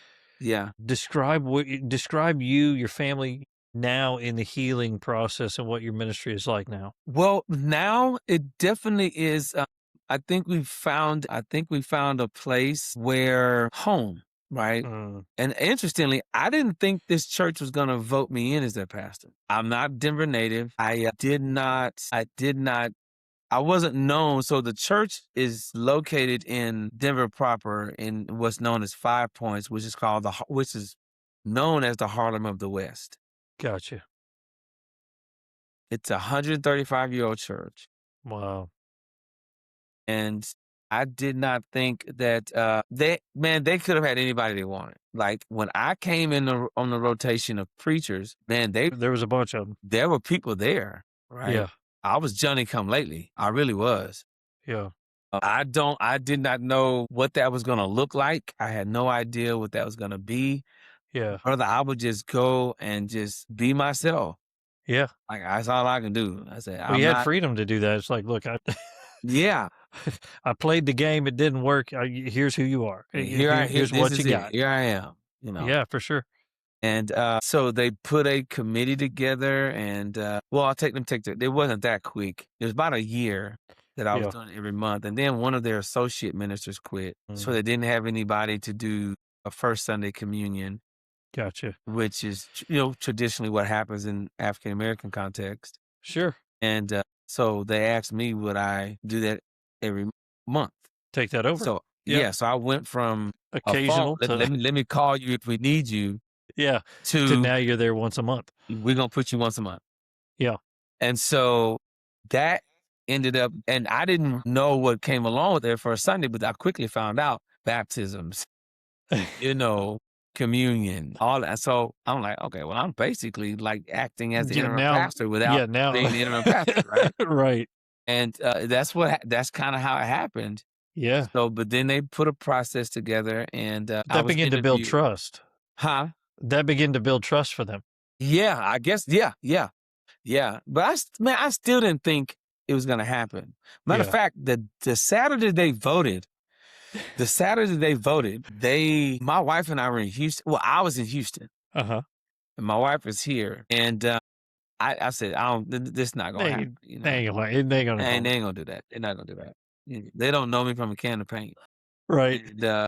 Yeah. Describe you, your family now in the healing process and what your ministry is like now. Well, now it definitely is. I think we found a place where home, right? Mm, And interestingly, I didn't think this church was going to vote me in as their pastor. I'm not Denver native. I wasn't known. So the church is located in Denver proper in what's known as Five Points, which is known as the Harlem of the West. gotcha. It's a 135-year-old church. Wow. And I did not think that they could have had anybody they wanted. Like when I came on the rotation of preachers, man, There was a bunch of them. there were people there, right? Yeah. I was Johnny come lately. I really was. Yeah. I did not know what that was gonna look like. I had no idea what that was gonna be. Yeah. Brother, I would just go and just be myself. Yeah. Like that's all I can do. I said, Well, I'm you had not. freedom to do that. It's like, look, I Yeah. I played the game, it didn't work. Here's who you are. And here Here's this what is you it. got. Here I am, you know. Yeah, for sure. And so they put a committee together, and well, I'll take them. It wasn't that quick. It was about a year that I was Yeah. doing it every month, and then one of their associate ministers quit, so Mm, they didn't have anybody to do a first Sunday communion, gotcha. which is traditionally what happens in African American context. Sure. And so they asked me would I do that every month. Take that over. So Yeah. yeah, so I went from a phone. Occasional Let, to let me let me call you if we need you yeah, to to now you're there once a month. we're gonna put you once a month. Yeah. And so that ended up, and I didn't know what came along with it for a Sunday, but I quickly found out baptisms, communion, all that. So I'm like, okay, well, I'm basically like acting as the Yeah, interim now pastor without yeah, now being the interim pastor, right? right. And that's kind of how it happened. Yeah. So, but then they put a process together, and I That was began to build interviewed. trust. Huh? That began to build trust for them. Yeah, I guess. Yeah, yeah. Yeah, but I still didn't think it was gonna happen. Matter of Yeah. fact, the Saturday they voted, my wife and I were in Houston. Well, I was in Houston, Uh-huh. and my wife was here, and I said, I don't. This is not gonna happen. They ain't gonna And hold. they ain't gonna do that. They're not gonna do that. They don't know me from a can of paint. Right. And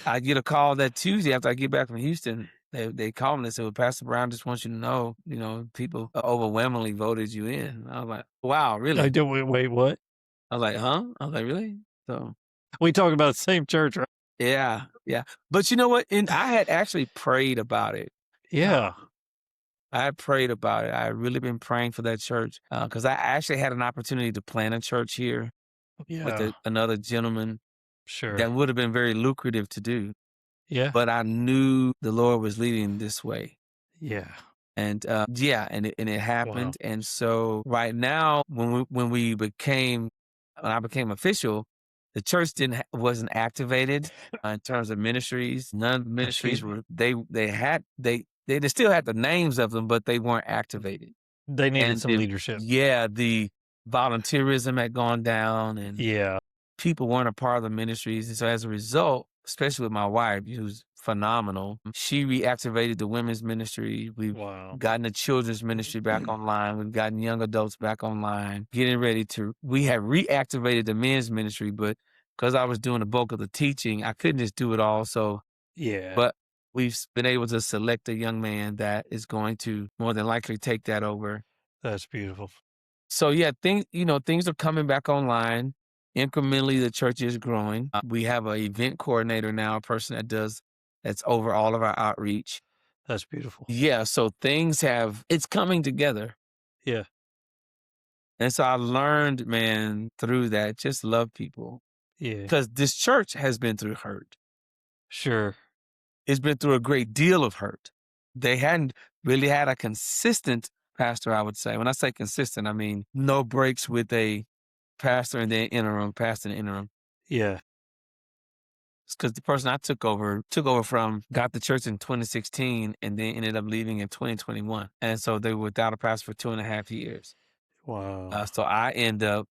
I get a call that Tuesday after I get back from Houston. They called me and said, well, Pastor Brown just wants you to know, people overwhelmingly voted you in. I was like, wow, I really? do wait, what? I was like, huh? I was like, really? So, We talking about the same church, right? yeah, yeah. But you know what? And I had actually prayed about it. Yeah. I had prayed about it. I had really been praying for that church because I actually had an opportunity to plant a church here with Yeah. another gentleman Sure. that would have been very lucrative to do. Yeah. But I knew the Lord was leading this way. Yeah. And and it happened. And so right now, when I became official, the church wasn't activated in terms of ministries. None of the ministries Excuse me. were. They still had the names of them, but they weren't activated. They needed And some leadership. the volunteerism had gone down, and Yeah. people weren't a part of the ministries. And so as a result, especially with my wife, who's phenomenal, she reactivated the women's ministry. We've Wow. gotten the children's ministry back online. We've gotten young adults back online, we have reactivated the men's ministry, but because I was doing the bulk of the teaching, I couldn't just do it all. So, Yeah. but we've been able to select a young man that is going to more than likely take that over. That's beautiful. So yeah, things are coming back online. Incrementally, the church is growing. We have an event coordinator now, a person that's over all of our outreach. That's beautiful. Yeah, so it's coming together. Yeah. And so I learned, man, through that, just love people. Yeah. Because this church has been through hurt. Sure. It's been through a great deal of hurt. They hadn't really had a consistent pastor, I would say. When I say consistent, I mean no breaks with a pastor and then pastor and interim. Yeah. It's because the person I took over from got the church in 2016 and then ended up leaving in 2021. And so they were without a pastor for 2.5 years. Wow. So I end up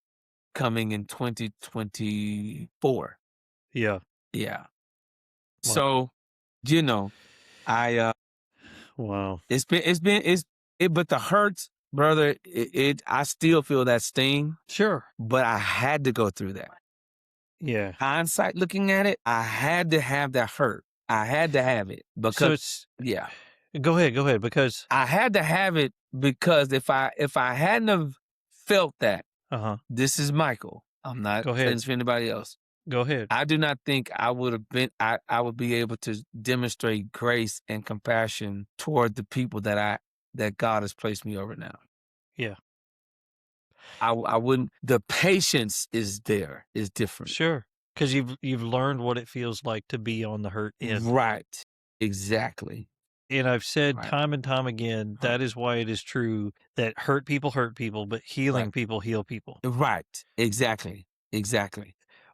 coming in 2024. Yeah. Yeah. Wow. So, I Wow. but the hurts, brother, I still feel that sting, Sure. but I had to go through that. Yeah. Hindsight looking at it, I had to have that hurt. I had to have it because Go ahead, because I had to have it because if I hadn't have felt that, this is Michael. I'm not saying this for anybody else. Go ahead. I do not think I would have been. I would be able to demonstrate grace and compassion toward the people that God has placed me over now. Yeah. I wouldn't. The patience is different. Sure, because you've learned what it feels like to be on the hurt end. Right. Exactly. And I've said time and time again, that is why it is true that hurt people, but healing people heal people. Right. Exactly.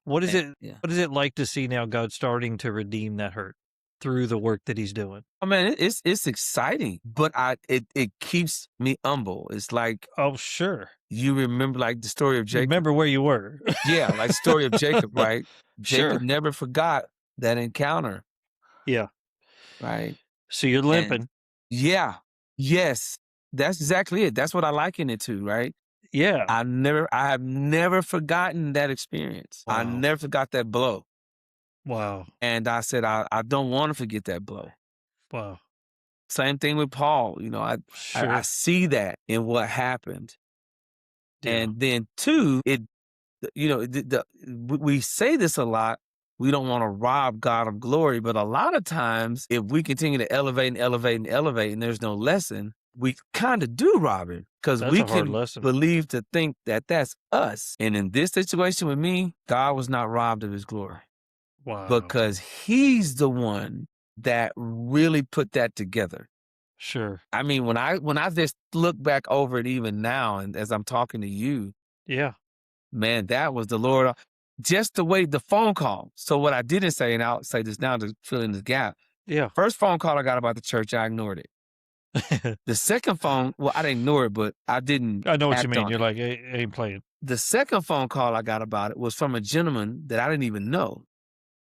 What is it like to see now God starting to redeem that hurt through the work that he's doing? Oh man, it's exciting, but it keeps me humble. It's like, oh sure, you remember like the story of Jacob. Remember where you were. Yeah, like the story of Jacob, right? Sure. Jacob never forgot that encounter. Yeah. Right. So you're limping. Yes. That's exactly it. That's what I liken it to, right? Yeah. I have never forgotten that experience. Wow. I never forgot that blow. Wow. And I said, I don't want to forget that blow. Wow. Same thing with Paul. I see that in what happened. Yeah. And then two, we say this a lot. We don't want to rob God of glory, but a lot of times if we continue to elevate and there's no lesson, we kind of do rob him because we can believe to think that that's us. And in this situation with me, God was not robbed of his glory. Wow. Because he's the one that really put that together. Sure. I mean, when I just look back over it even now, and as I'm talking to you, man, that was the Lord. Just the way the phone call. So what I didn't say, and I'll say this now to fill in the gap. Yeah. First phone call I got about the church, I ignored it. The second phone, well, I didn't ignore it, but I didn't. I know what you mean. You're it. like, I ain't playing. The second phone call I got about it was from a gentleman that I didn't even know.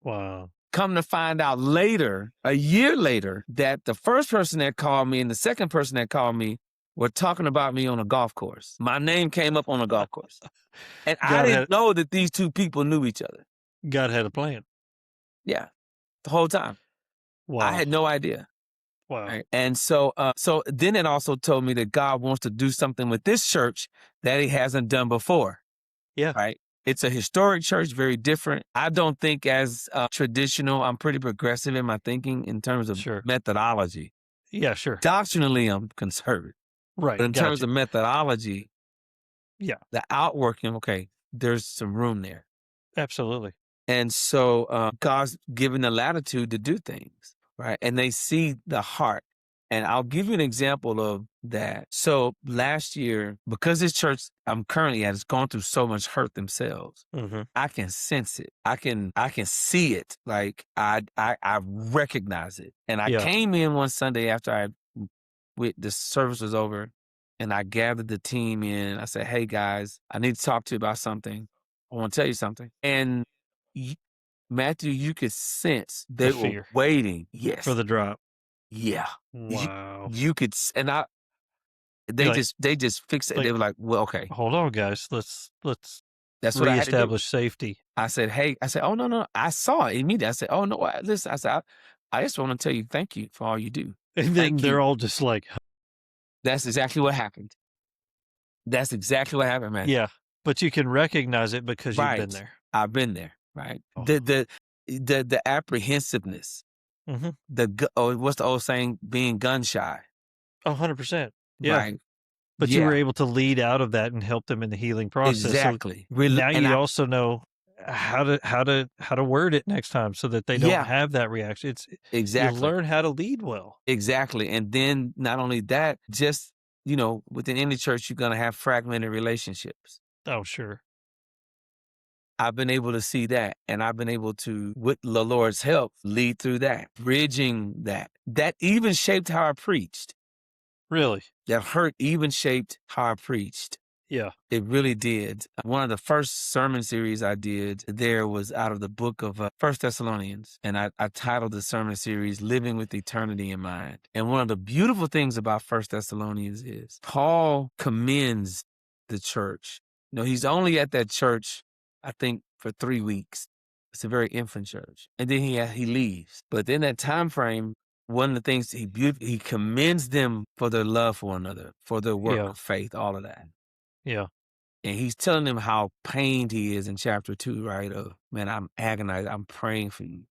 Wow. Come to find out later, a year later, that the first person that called me and the second person that called me were talking about me on a golf course. My name came up on a golf course. And I didn't know that these two people knew each other. God had a plan. Yeah. The whole time. Wow. I had no idea. Wow. Right? And so then it also told me that God wants to do something with this church that he hasn't done before. Yeah. Right. It's a historic church, very different. I don't think as traditional. I'm pretty progressive in my thinking in terms of methodology. Yeah, sure. Doctrinally, I'm conservative. Right. But in terms of methodology, the outworking, there's some room there. Absolutely. And so God's given the latitude to do things, right? And they see the heart. And I'll give you an example of that. So last year, because this church I'm currently at has gone through so much hurt themselves, I can sense it. I can see it. Like I recognize it. And I came in one Sunday after the service was over, and I gathered the team in. I said, "Hey guys, I need to talk to you about something. I want to tell you something." And Matthew, you could sense they were fear waiting. for Yes. the drop. Yeah. Wow. You could, and they You're like- just fixed it. like, They were like, "Well, okay." Hold on, guys. Let's That's what I had to do. reestablish safety. I said, "Hey," I said, "Oh, no. I saw it immediately." I said, "Oh, no, listen," I said, I just want to tell you thank you for all you do." And then Thank they're you. all just like, That's exactly what happened. That's exactly what happened, man. yeah. But you can recognize it because you've been Right. there. I've been there, right? Oh. The apprehensiveness, what's the old saying? Being gun shy, 100%. Yeah. right? But you were able to lead out of that and help them in the healing process. Exactly. So now you also know how to word it next time so that they don't have that reaction. It's Exactly. You learn how to lead well. Exactly. And then not only that, just, within any church, you're going to have fragmented relationships. Oh, sure. I've been able to see that, and I've been able to, with the Lord's help, lead through that, bridging that. That even shaped how I preached. Really? That hurt even shaped how I preached. Yeah. It really did. One of the first sermon series I did there was out of the book of 1 Thessalonians. And I titled the sermon series, Living with Eternity in Mind. And one of the beautiful things about 1 Thessalonians is Paul commends the church. He's only at that church, I think, for 3 weeks. It's a very infant church. And then he leaves. But in that time frame, one of the things he commends them for their love for one another, for their work of faith, all of that. Yeah. And he's telling them how pained he is in chapter 2, right? Man, I'm agonized. I'm praying for you.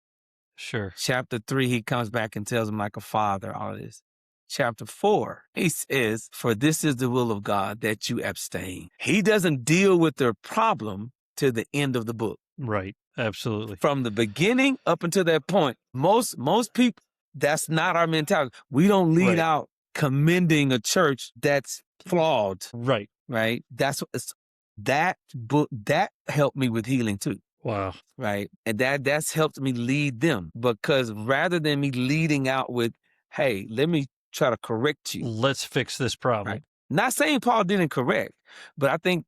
Sure. Chapter 3, he comes back and tells them like a father, all of this. Chapter 4, he says, "For this is the will of God, that you abstain." He doesn't deal with their problem to the end of the book. Right. Absolutely. From the beginning up until that point, most people, that's not our mentality. We don't lead out commending a church that's flawed. Right. Right. That book that helped me with healing too. Wow. Right. And that's helped me lead them, because rather than me leading out with, "Hey, let me try to correct you. Let's fix this problem." Right. Not saying Paul didn't correct, but I think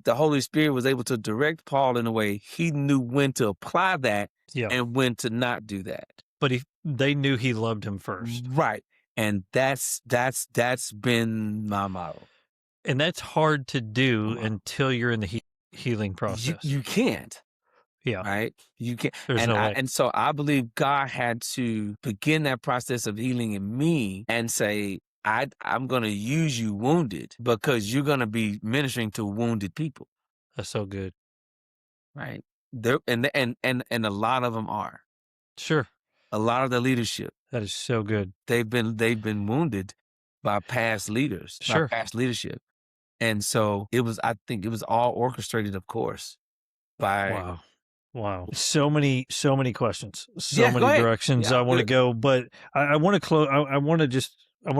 the Holy Spirit was able to direct Paul in a way he knew when to apply that and when to not do that. But they knew he loved him first. Right. And that's been my model. And that's hard to do until you're in the healing process. You can't. Yeah. Right? You can't. There's no way. And so I believe God had to begin that process of healing in me and say, I'm going to use you wounded, because you're going to be ministering to wounded people. That's so good. Right? And a lot of them are. Sure. A lot of the leadership. That is so good. They've been wounded by past leaders, by past leadership. And so I think it was all orchestrated, of course, by Wow. So many questions, so many go directions I want to go, but I want to close. I want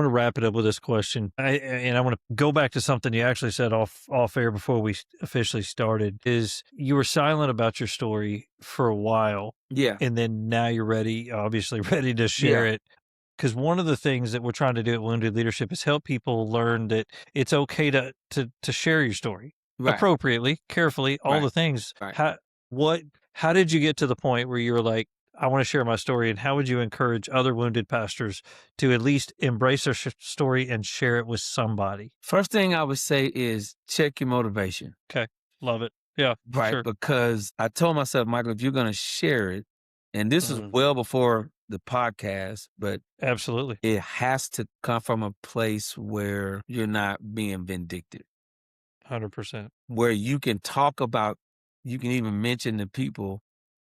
to wrap it up with this question. I want to go back to something you actually said off air before we officially started, is you were silent about your story for a while. Yeah. And then now you're obviously ready to share it. Because one of the things that we're trying to do at Wounded Leadership is help people learn that it's okay to share your story appropriately, carefully, all the things. Right. How did you get to the point where you were like, I want to share my story, and how would you encourage other wounded pastors to at least embrace their story and share it with somebody? First thing I would say is check your motivation. Okay. Love it. Yeah. Right. Sure. Because I told myself, Michael, if you're going to share it, and this is well before the podcast, but absolutely, it has to come from a place where you're not being vindictive. 100%. Where you can talk about, you can even mention the people,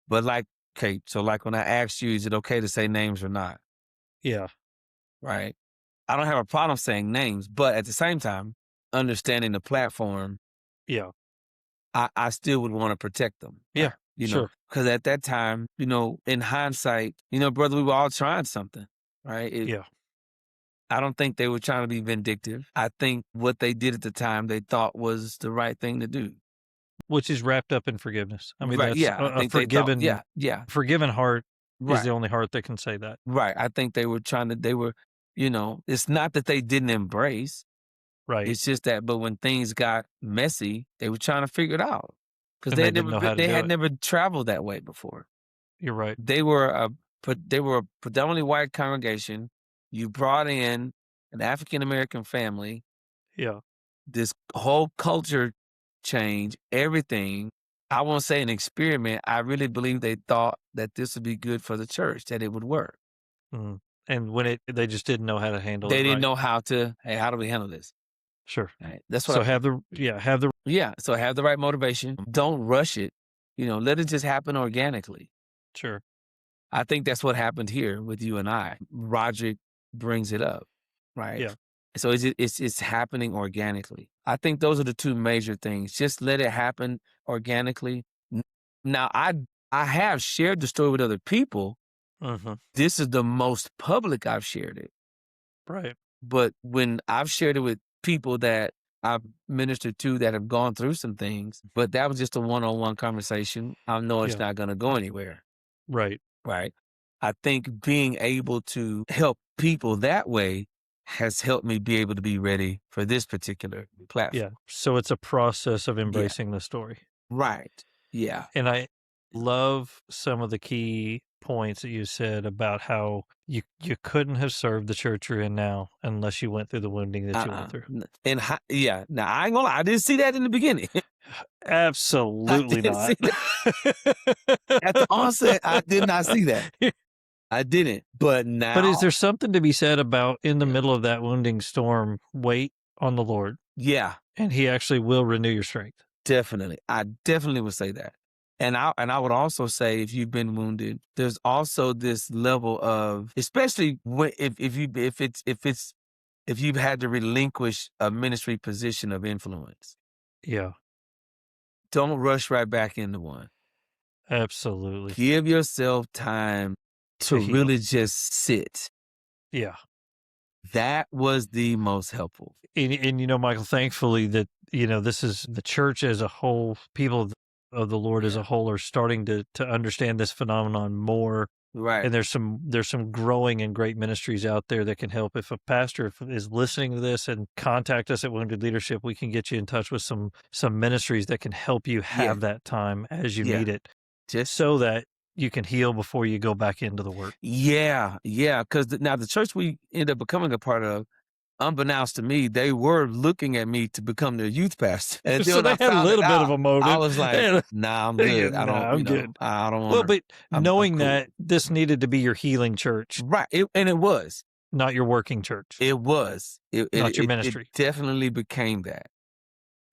but so when I asked you, is it okay to say names or not? Yeah. Right. I don't have a problem saying names, but at the same time, understanding the platform. Yeah. I still would want to protect them. Yeah. Sure. Because at that time, in hindsight, brother, we were all trying something, right? I don't think they were trying to be vindictive. I think what they did at the time, they thought was the right thing to do. Which is wrapped up in forgiveness. I mean, Right, that's yeah, I a think they thought, forgiven forgiven heart is the right, only heart that can say that. right. I think they were it's not that they didn't embrace. Right. It's just that, but when things got messy, they were trying to figure it out because And they didn't know how to they do had it. never traveled that way before. You're right. They were a predominantly white congregation. You brought in an African American family, Yeah. this whole culture change, everything. I won't say an experiment. I really believe they thought that this would be good for the church, that it would work. Mhm. And when they just didn't know how to handle They it didn't right. know how do we handle this? Sure. Right. That's what So I have the So have the right motivation. Don't rush it. Let it just happen organically. sure. I think that's what happened here with you and I. Roderick brings it up, right? Yeah. So it's happening organically. I think those are the two major things. Just let it happen organically. Now I have shared the story with other people. Mhm. This is the most public I've shared it. Right. But when I've shared it with people that I've ministered to that have gone through some things, but that was just a one-on-one conversation, I know it's Yeah. not going to go anywhere, Right. right? I think being able to help people that way has helped me be able to be ready for this particular platform. Yeah. So it's a process of Yeah, embracing the story. right. Yeah. And I love some of the key points that you said about how you couldn't have served the church you're in now unless you went through the wounding that you went through. Now I ain't gonna lie, I didn't see that in the beginning. I Absolutely didn't not. see that. At the onset, I did not see that. I didn't. But now, But is there something to be said about in the middle of that wounding storm, wait on the Lord, yeah, and he actually will renew your strength? definitely. I definitely would say that. And I would also say if you've been wounded, there's also this level of, especially when, if you've had to relinquish a ministry position of influence, Yeah, don't rush right back into one. absolutely. Give yourself time To to heal. really just sit. Yeah. That was the most helpful. And Michael, thankfully that, this is the church as a whole, people of the Lord as a Yeah. whole are starting to understand this phenomenon more. Right. And there's some growing and great ministries out there that can help. If a pastor is listening to this, and contact us at Wounded Leadership, we can get you in touch with some ministries that can help you have that time as you Yeah. need it, Just so that you can heal before you go back into the work. yeah. Because now the church we ended up becoming a part of, unbeknownst to me, they were looking at me to become their youth pastor. And then So when they I had a found it little bit of out, a motive. I was like, nah, I'm good. I don't, I'm good. I don't want Well, to. but I'm knowing cool. that this needed to be your healing church, Right. And it was. not your working church, It was. not your It ministry. definitely became that.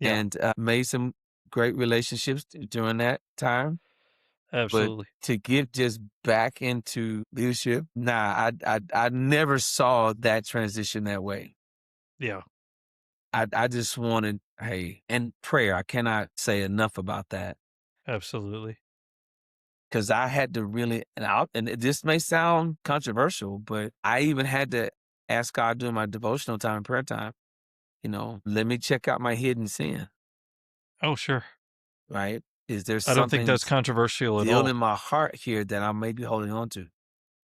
Yeah, And made some great relationships during that time. But absolutely. to get just back into leadership, nah, I never saw that transition that way. Yeah, I just wanted, hey, and prayer. I cannot say enough about that absolutely. because I had to really, and this may sound controversial, but I even had to ask God during my devotional time and prayer time, let me check out my hidden sin, Oh, sure. right? Is there I don't think something that's controversial at still all. in my heart here that I may be holding on to,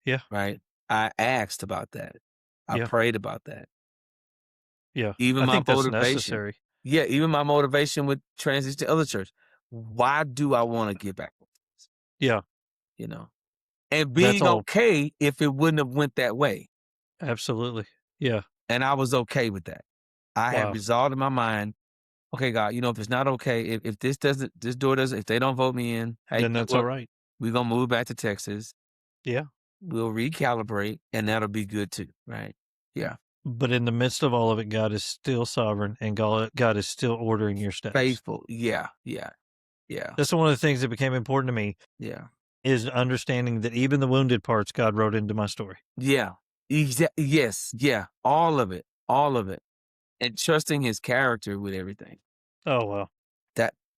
Yeah, right? I asked about that. I yeah, prayed about that. yeah. Even I my think that's motivation. necessary. Yeah, even my motivation with transition to other church. Why do I want to get back? Yeah, You know, and that's being all. okay if it wouldn't have went that way, Absolutely. Yeah. and I was okay with that. I had Wow. resolved in my mind. Okay, God, if it's not okay, if this door doesn't, if they don't vote me in, hey, Then that's all right. we're gonna move back to Texas. Yeah. We'll recalibrate, and that'll be good too, right? Yeah, But in the midst of all of it, God is still sovereign, and God is still ordering your steps. faithful. Yeah, yeah, yeah, That's one of the things that became important to me, yeah. is understanding that even the wounded parts God wrote into my story. Yeah. Yes. Yeah. All of it. All of it. And trusting his character with everything. Oh, wow.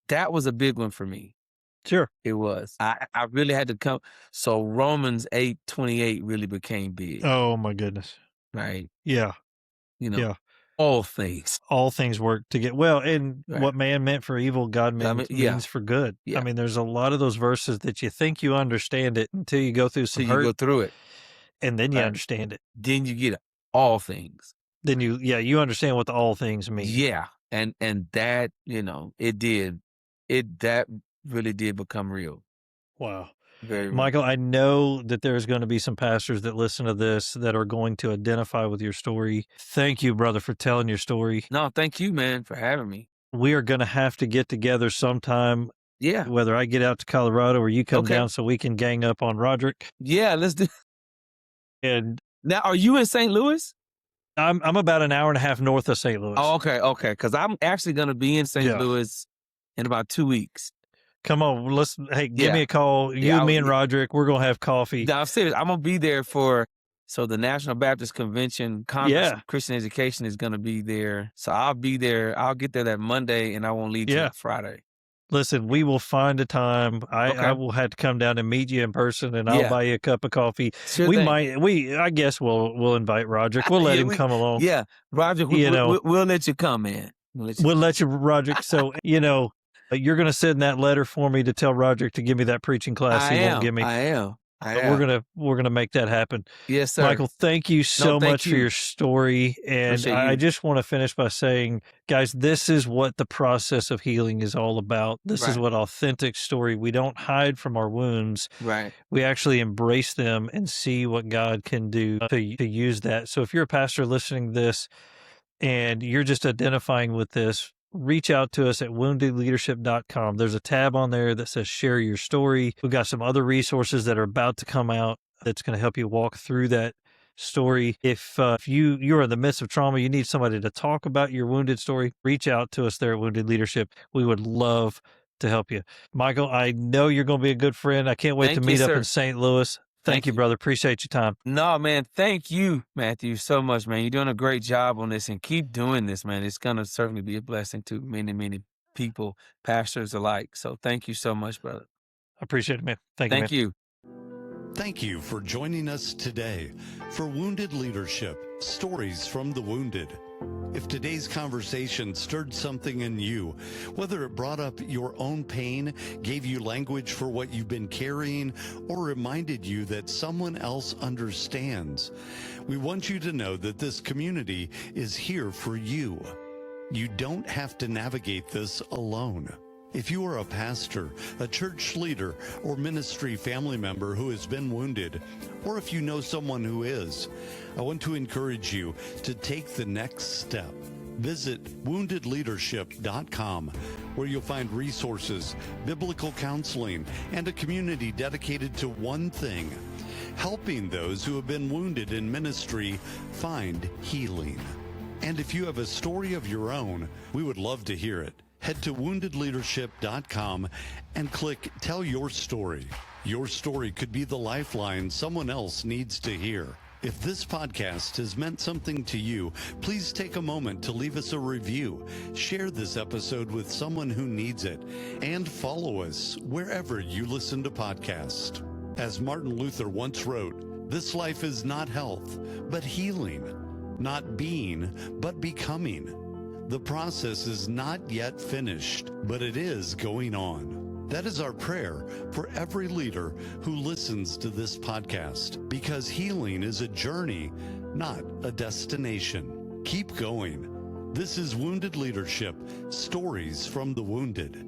That was a big one for me. Sure. It was. I really had to come. So Romans 8:28 really became big. Oh, my goodness. right? Yeah. You know, Yeah. all things. All things work to get well. And Right. what man meant for evil, God means for good. Yeah. I mean, there's a lot of those verses that you think you understand it until you go through some So you go hurt, through it. and then you Right. understand it. Then you get all things. Then you understand what the all things mean. Yeah. And that, that really did become real. Wow. Very real. Michael, I know that there's going to be some pastors that listen to this that are going to identify with your story. Thank you, brother, for telling your story. No, thank you, man, for having me. We are going to have to get together sometime, Yeah. whether I get out to Colorado or you come Okay. down so we can gang up on Roderick. Yeah, let's do. And Now, are you in St. Louis? I'm about an hour and a half north of St. Louis. Oh, okay. Because I'm actually going to be in St. Yeah. Louis in about 2 weeks. Come on, give me Yeah. a call. You Yeah, and me and Roderick, we're going to have coffee. No, I'm serious. I'm going to be there so the National Baptist Convention Congress of Christian Education is going to be there. So I'll be there. I'll get there that Monday and I won't leave till Friday. Listen, we will find a time. I Okay. will have to come down and meet you in person, and I'll Yeah. buy you a cup of coffee. Sure We thing. I guess we'll invite Roderick. We'll let him come along. Yeah. Roger, we'll let you come, man. We'll let you, Roderick. So, you're going to send that letter for me to tell Roderick to give me that preaching class won't give me. I am. But we're gonna make that happen. Yes, sir. Michael, thank you so thank much for you. your story. And Appreciate I you. just want to finish by saying, guys, this is what the process of healing is all about. This is Right. what authentic story. We don't hide from our wounds. Right. We actually embrace them and see what God can do to use that. So if you're a pastor listening to this and you're just identifying with this, reach out to us at woundedleadership.com. There's a tab on there that says share your story. We've got some other resources that are about to come out that's going to help you walk through that story. If you're in the midst of trauma, you need somebody to talk about your wounded story, reach out to us there at Wounded Leadership. We would love to help you. Michael, I know you're going to be a good friend. I can't wait to meet up in St. Louis. Thank you, brother. Appreciate your time. No, man. Thank you, Matthew, so much, man. You're doing a great job on this and keep doing this, man. It's going to certainly be a blessing to many, many people, pastors alike. So thank you so much, brother. I appreciate it, man. Thank you, man. you. Thank you for joining us today for Wounded Leadership, Stories from the Wounded. If today's conversation stirred something in you, whether it brought up your own pain, gave you language for what you've been carrying, or reminded you that someone else understands, we want you to know that this community is here for you. You don't have to navigate this alone. If you are a pastor, a church leader, or ministry family member who has been wounded, or if you know someone who is, I want to encourage you to take the next step. Visit woundedleadership.com, where you'll find resources, biblical counseling, and a community dedicated to one thing: helping those who have been wounded in ministry find healing. And if you have a story of your own, we would love to hear it. Head to woundedleadership.com and click Tell Your Story. Your story could be the lifeline someone else needs to hear. If this podcast has meant something to you, please take a moment to leave us a review, share this episode with someone who needs it, and follow us wherever you listen to podcasts. As Martin Luther once wrote, "This life is not health, but healing, not being, but becoming. The process is not yet finished, but it is going on." That is our prayer for every leader who listens to this podcast, because healing is a journey, not a destination. Keep going. This is Wounded Leadership, Stories from the Wounded.